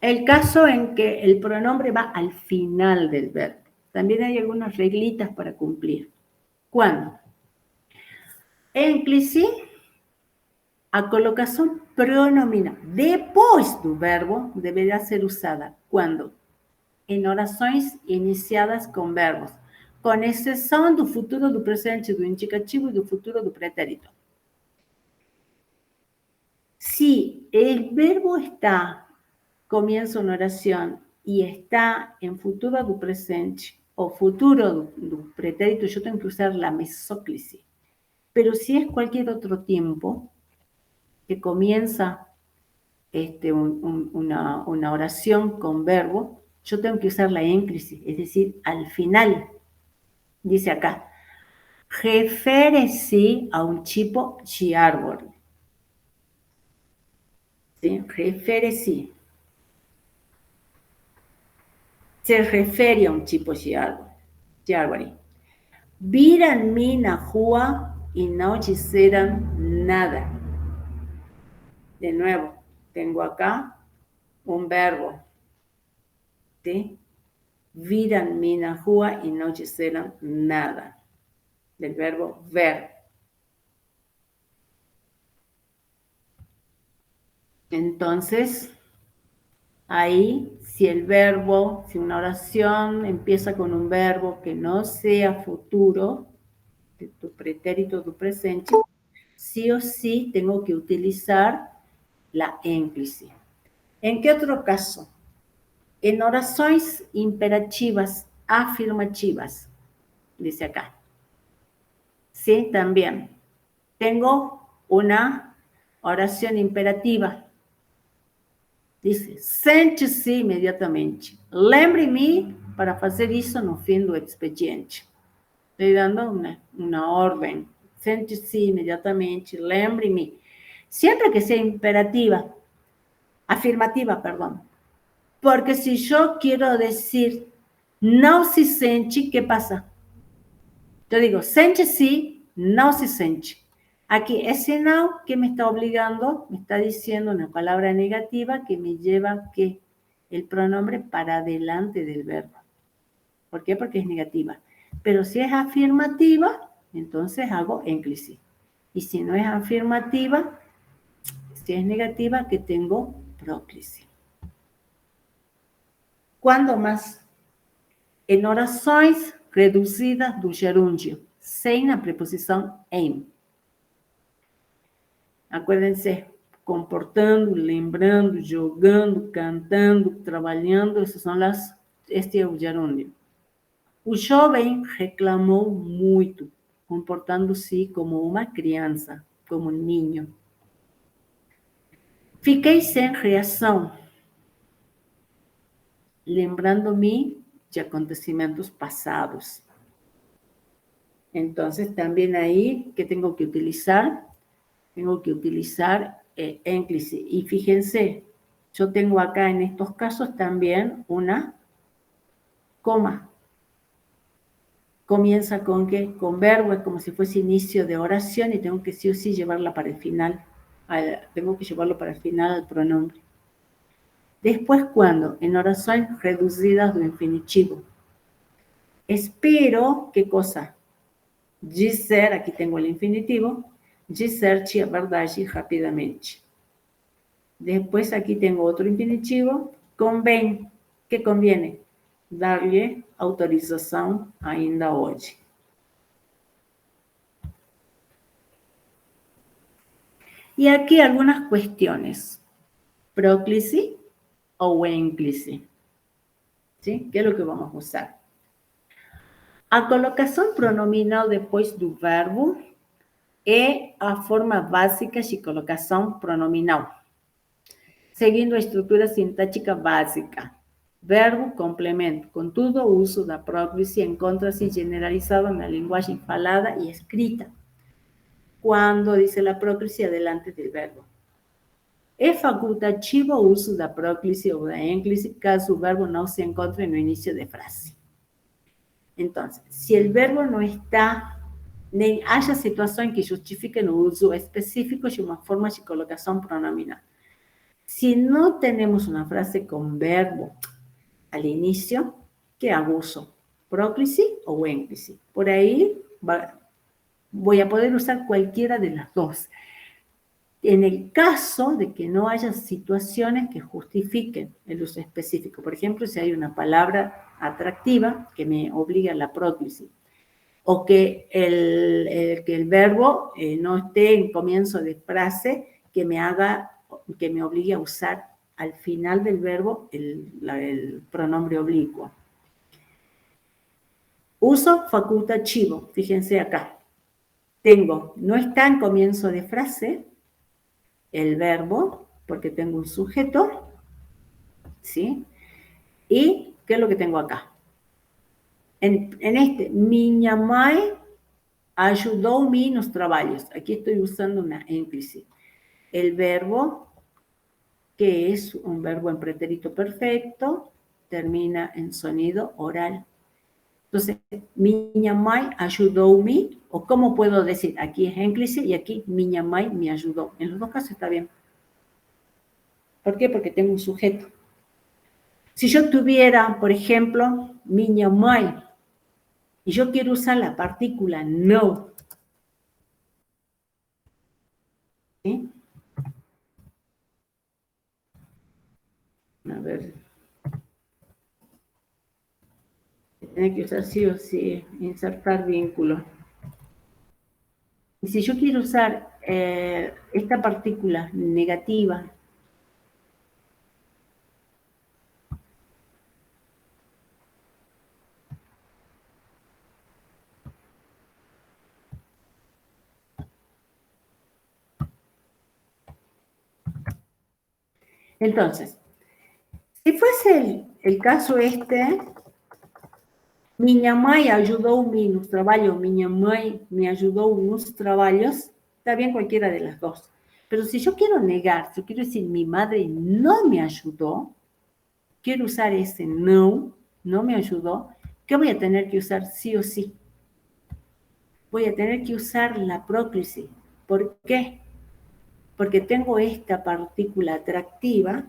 El caso en que el pronombre va al final del verbo. También hay algunas reglitas para cumplir. ¿Cuándo? Énclisis, a colocação pronominal depois do verbo deverá ser usada quando? Em orações iniciadas com verbos, com exceção do futuro, do presente, do indicativo e do futuro do pretérito. Si el verbo está, comienza una oración y está en futuro do presente o futuro do pretérito, yo tengo que usar la mesóclisis. Pero si es cualquier otro tiempo que comienza una oración con verbo, yo tengo que usar la énclisis, es decir, al final. Dice acá, refere-se a un tipo de árbol. ¿Sí? Refere-se. Se refiere a un tipo de árvore. Viram-me na rua y no disseram nada. De nuevo, tengo acá un verbo. ¿Sí? Viram-me na rua y no disseram nada. Del verbo ver. Entonces, ahí, si el verbo, si una oración empieza con un verbo que no sea futuro, de tu pretérito, tu presente, sí o sí tengo que utilizar la énclisis. ¿En qué otro caso? En oraciones imperativas, afirmativas, dice acá. Sí, también. Tengo una oración imperativa. Dice, sente-se imediatamente. Lembre-me para fazer isso no fim do expediente. Estoy dando una orden. Sente-se imediatamente. Lembre-me. Siempre que sea imperativa, afirmativa, perdón. Porque si yo quiero decir no se sente, ¿qué pasa? Yo digo, sente-se, no se sente. Aquí, ese now que me está obligando, me está diciendo una palabra negativa que me lleva que el pronombre para adelante del verbo. ¿Por qué? Porque es negativa. Pero si es afirmativa, entonces hago énclisis. Y si no es afirmativa, si es negativa, que tengo próclisis. ¿Cuándo más? En orações reduzidas do gerúndio, sem a preposição em. Acuérdense, comportando, lembrando, jogando, cantando, trabalhando, este é o gerúndio. O jovem reclamou muito, comportando-se como uma criança, como um ninho. Fiquei sem reação, lembrando-me de acontecimientos pasados. Entonces, también ahí, ¿qué tengo que utilizar? Tengo que utilizar énclisis. Y fíjense, yo tengo acá en estos casos también una coma. Comienza con ¿qué? Con verbo, es como si fuese inicio de oración y tengo que sí o sí llevarla para el final. Tengo que llevarlo para el final al pronombre. Después, ¿cuándo? En oraciones reducidas do infinitivo. Espero, ¿qué cosa? Dizer, aquí tengo el infinitivo, dizer-te a verdade rapidamente. Después aquí tengo otro infinitivo, convém. ¿Qué conviene? Darle autorização ainda hoje. Y aquí algunas cuestiones. Próclisis o énclisis. ¿Sí? ¿Qué es lo que vamos a usar? A colocação pronominal depois do verbo é a forma básica de colocação pronominal, seguindo a estrutura sintática básica. Verbo, complemento. Contudo, o uso da próclise encontra-se generalizado na linguagem falada e escrita, quando dice la próclise adelante del verbo. É facultativo o uso da próclise ou da énclise caso o verbo não se encontre no inicio de frase. Entonces, si el verbo no está nem haja situação que justifiquem o uso específico de uma forma de colocação pronominal. Si no tenemos una frase con verbo al inicio, ¿qué hago uso? ¿Próclise o énclise? Por ahí voy a poder usar cualquiera de las dos. En el caso de que no haya situaciones que justifiquen el uso específico. Por ejemplo, si hay una palabra atractiva que me obliga a la próclise, o que el verbo no esté en comienzo de frase que me obligue a usar al final del verbo el pronombre oblicuo. Uso facultativo, fíjense acá. No está en comienzo de frase el verbo, porque tengo un sujeto, ¿sí? ¿Y qué es lo que tengo acá? En este, minha mãe ajudou-me nos trabalhos. Aquí estoy usando una énclise. El verbo, que es un verbo en pretérito perfecto, termina en sonido oral. Entonces, minha mãe ajudou-me, o cómo puedo decir, aquí es énclise y aquí minha mãe me ayudó. En los dos casos está bien. ¿Por qué? Porque tengo un sujeto. Si yo tuviera, por ejemplo, minha mãe, y yo quiero usar la partícula no, ¿sí? A ver. Tiene que usar sí o sí, insertar vínculo. Y si yo quiero usar esta partícula negativa, entonces, si fuese el caso este, minha mãe ajudou-me nos trabalhos, minha mãe me ayudó nos trabalhos, está bien cualquiera de las dos. Pero si yo quiero negar, si yo quiero decir mi madre no me ayudó, quiero usar ese no me ayudó, ¿qué voy a tener que usar sí o sí? Voy a tener que usar la próclise. ¿Por qué? Porque tengo esta partícula atractiva,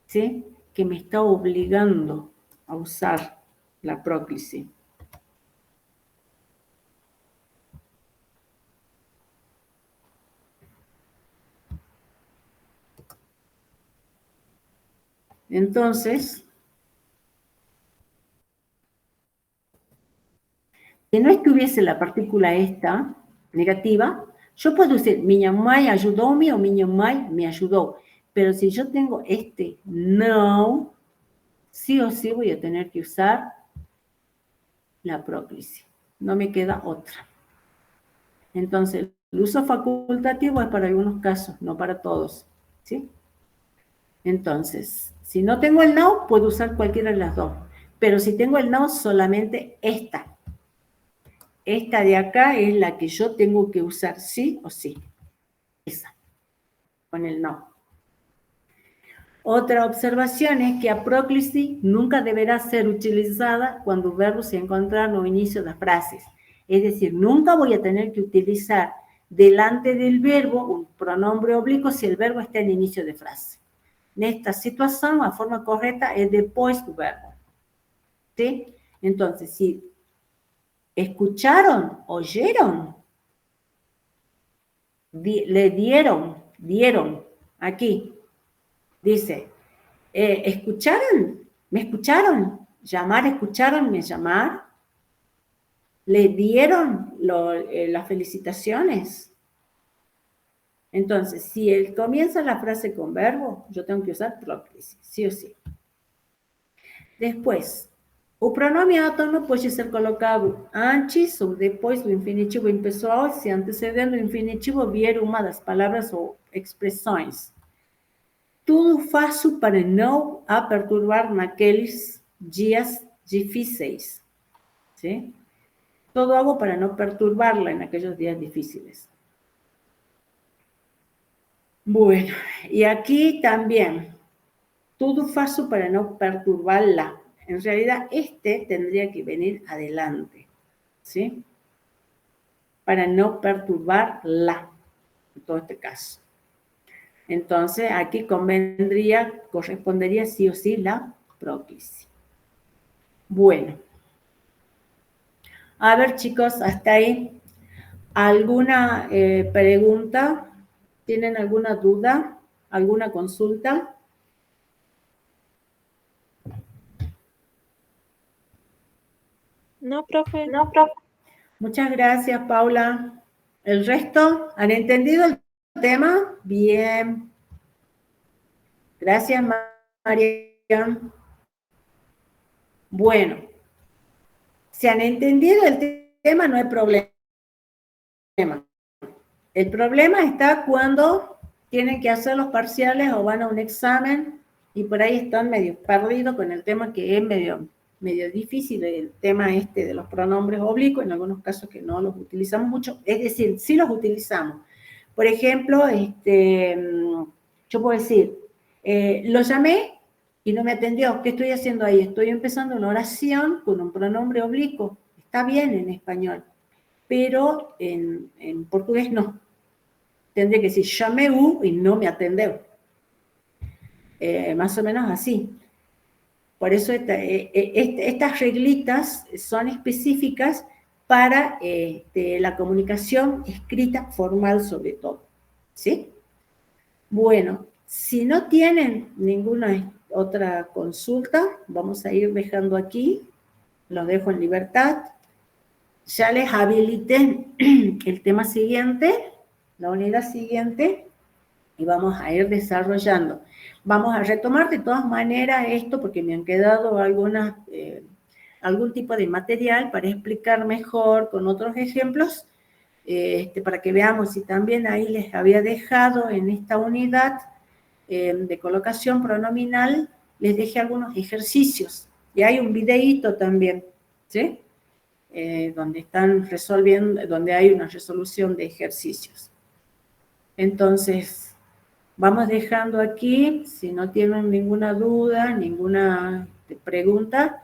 ¿sí?, que me está obligando a usar la próclise. Entonces, si no estuviese la partícula esta, negativa, yo puedo decir, minha mãe ajudou-me o minha mãe me ayudó. Pero si yo tengo este no, sí o sí voy a tener que usar la próclise. No me queda otra. Entonces, el uso facultativo es para algunos casos, no para todos, ¿sí? Entonces, si no tengo el now, puedo usar cualquiera de las dos. Pero si tengo el now, solamente esta. Esta de acá es la que yo tengo que usar sí o sí. Esa, con el no. Otra observación es que a próclise nunca deberá ser utilizada cuando el verbo se encuentra en el inicio de las frases. Es decir, nunca voy a tener que utilizar delante del verbo un pronombre oblicuo si el verbo está en el inicio de frase. En esta situación, la forma correcta es después del verbo. ¿Sí? Entonces, si escucharon, oyeron, le dieron, aquí, dice, ¿escucharon? ¿Me escucharon? ¿Llamar? ¿Escucharonme llamar? ¿Le dieron las felicitaciones? Entonces, si él comienza la frase con verbo, yo tengo que usar próclise, sí o sí. Después, o pronome átono pode ser colocado antes ou depois do infinitivo impessoal, se antecedendo o infinitivo vier uma das palavras ou expressões. Tudo faço para não a perturbar naqueles dias difíceis. ¿Sí? Todo hago para no perturbarla en aquellos días difíciles. Bueno, y aquí también, todo faço para no perturbarla. En realidad, este tendría que venir adelante, ¿sí? Para no perturbar la, en todo este caso. Entonces, aquí correspondería sí o sí la próclisis. Bueno. A ver, chicos, hasta ahí. ¿Alguna pregunta? ¿Tienen alguna duda? ¿Alguna consulta? No, profe. No, profe. Muchas gracias, Paula. ¿El resto? ¿Han entendido el tema? Bien. Gracias, María. Bueno, si han entendido el tema, no hay problema. El problema está cuando tienen que hacer los parciales o van a un examen y por ahí están medio perdidos con el tema que es medio difícil, el tema este de los pronombres oblicuos, en algunos casos que no los utilizamos mucho, es decir, sí los utilizamos. Por ejemplo, yo puedo decir, lo llamé y no me atendió, ¿qué estoy haciendo ahí? Estoy empezando una oración con un pronombre oblicuo, está bien en español, pero en portugués no. Tendría que decir, llamé y no me atendeu. Más o menos así. Por eso estas reglitas son específicas para la comunicación escrita formal sobre todo. ¿Sí? Bueno, si no tienen ninguna otra consulta, vamos a ir dejando aquí. Los dejo en libertad. Ya les habilité el tema siguiente, la unidad siguiente, y vamos a ir desarrollando. Vamos a retomar de todas maneras esto porque me han quedado algún tipo de material para explicar mejor con otros ejemplos, para que veamos si también ahí les había dejado en esta unidad de colocación pronominal, les dejé algunos ejercicios. Y hay un videíto también, ¿sí? Donde están resolviendo, donde hay una resolución de ejercicios. Entonces, vamos dejando aquí, si no tienen ninguna duda, ninguna pregunta,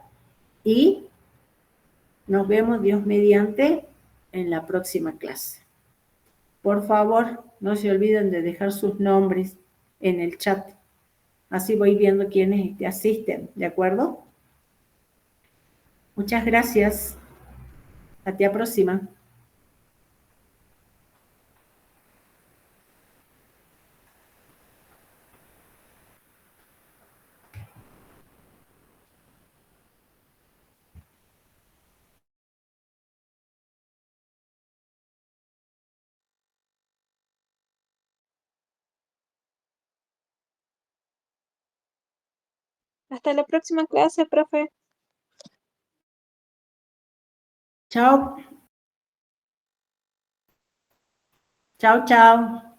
y nos vemos, Dios mediante, en la próxima clase. Por favor, no se olviden de dejar sus nombres en el chat. Así voy viendo quiénes te asisten, ¿de acuerdo? Muchas gracias. Hasta la próxima. Hasta la próxima clase, profe. Chao. Chao, chao.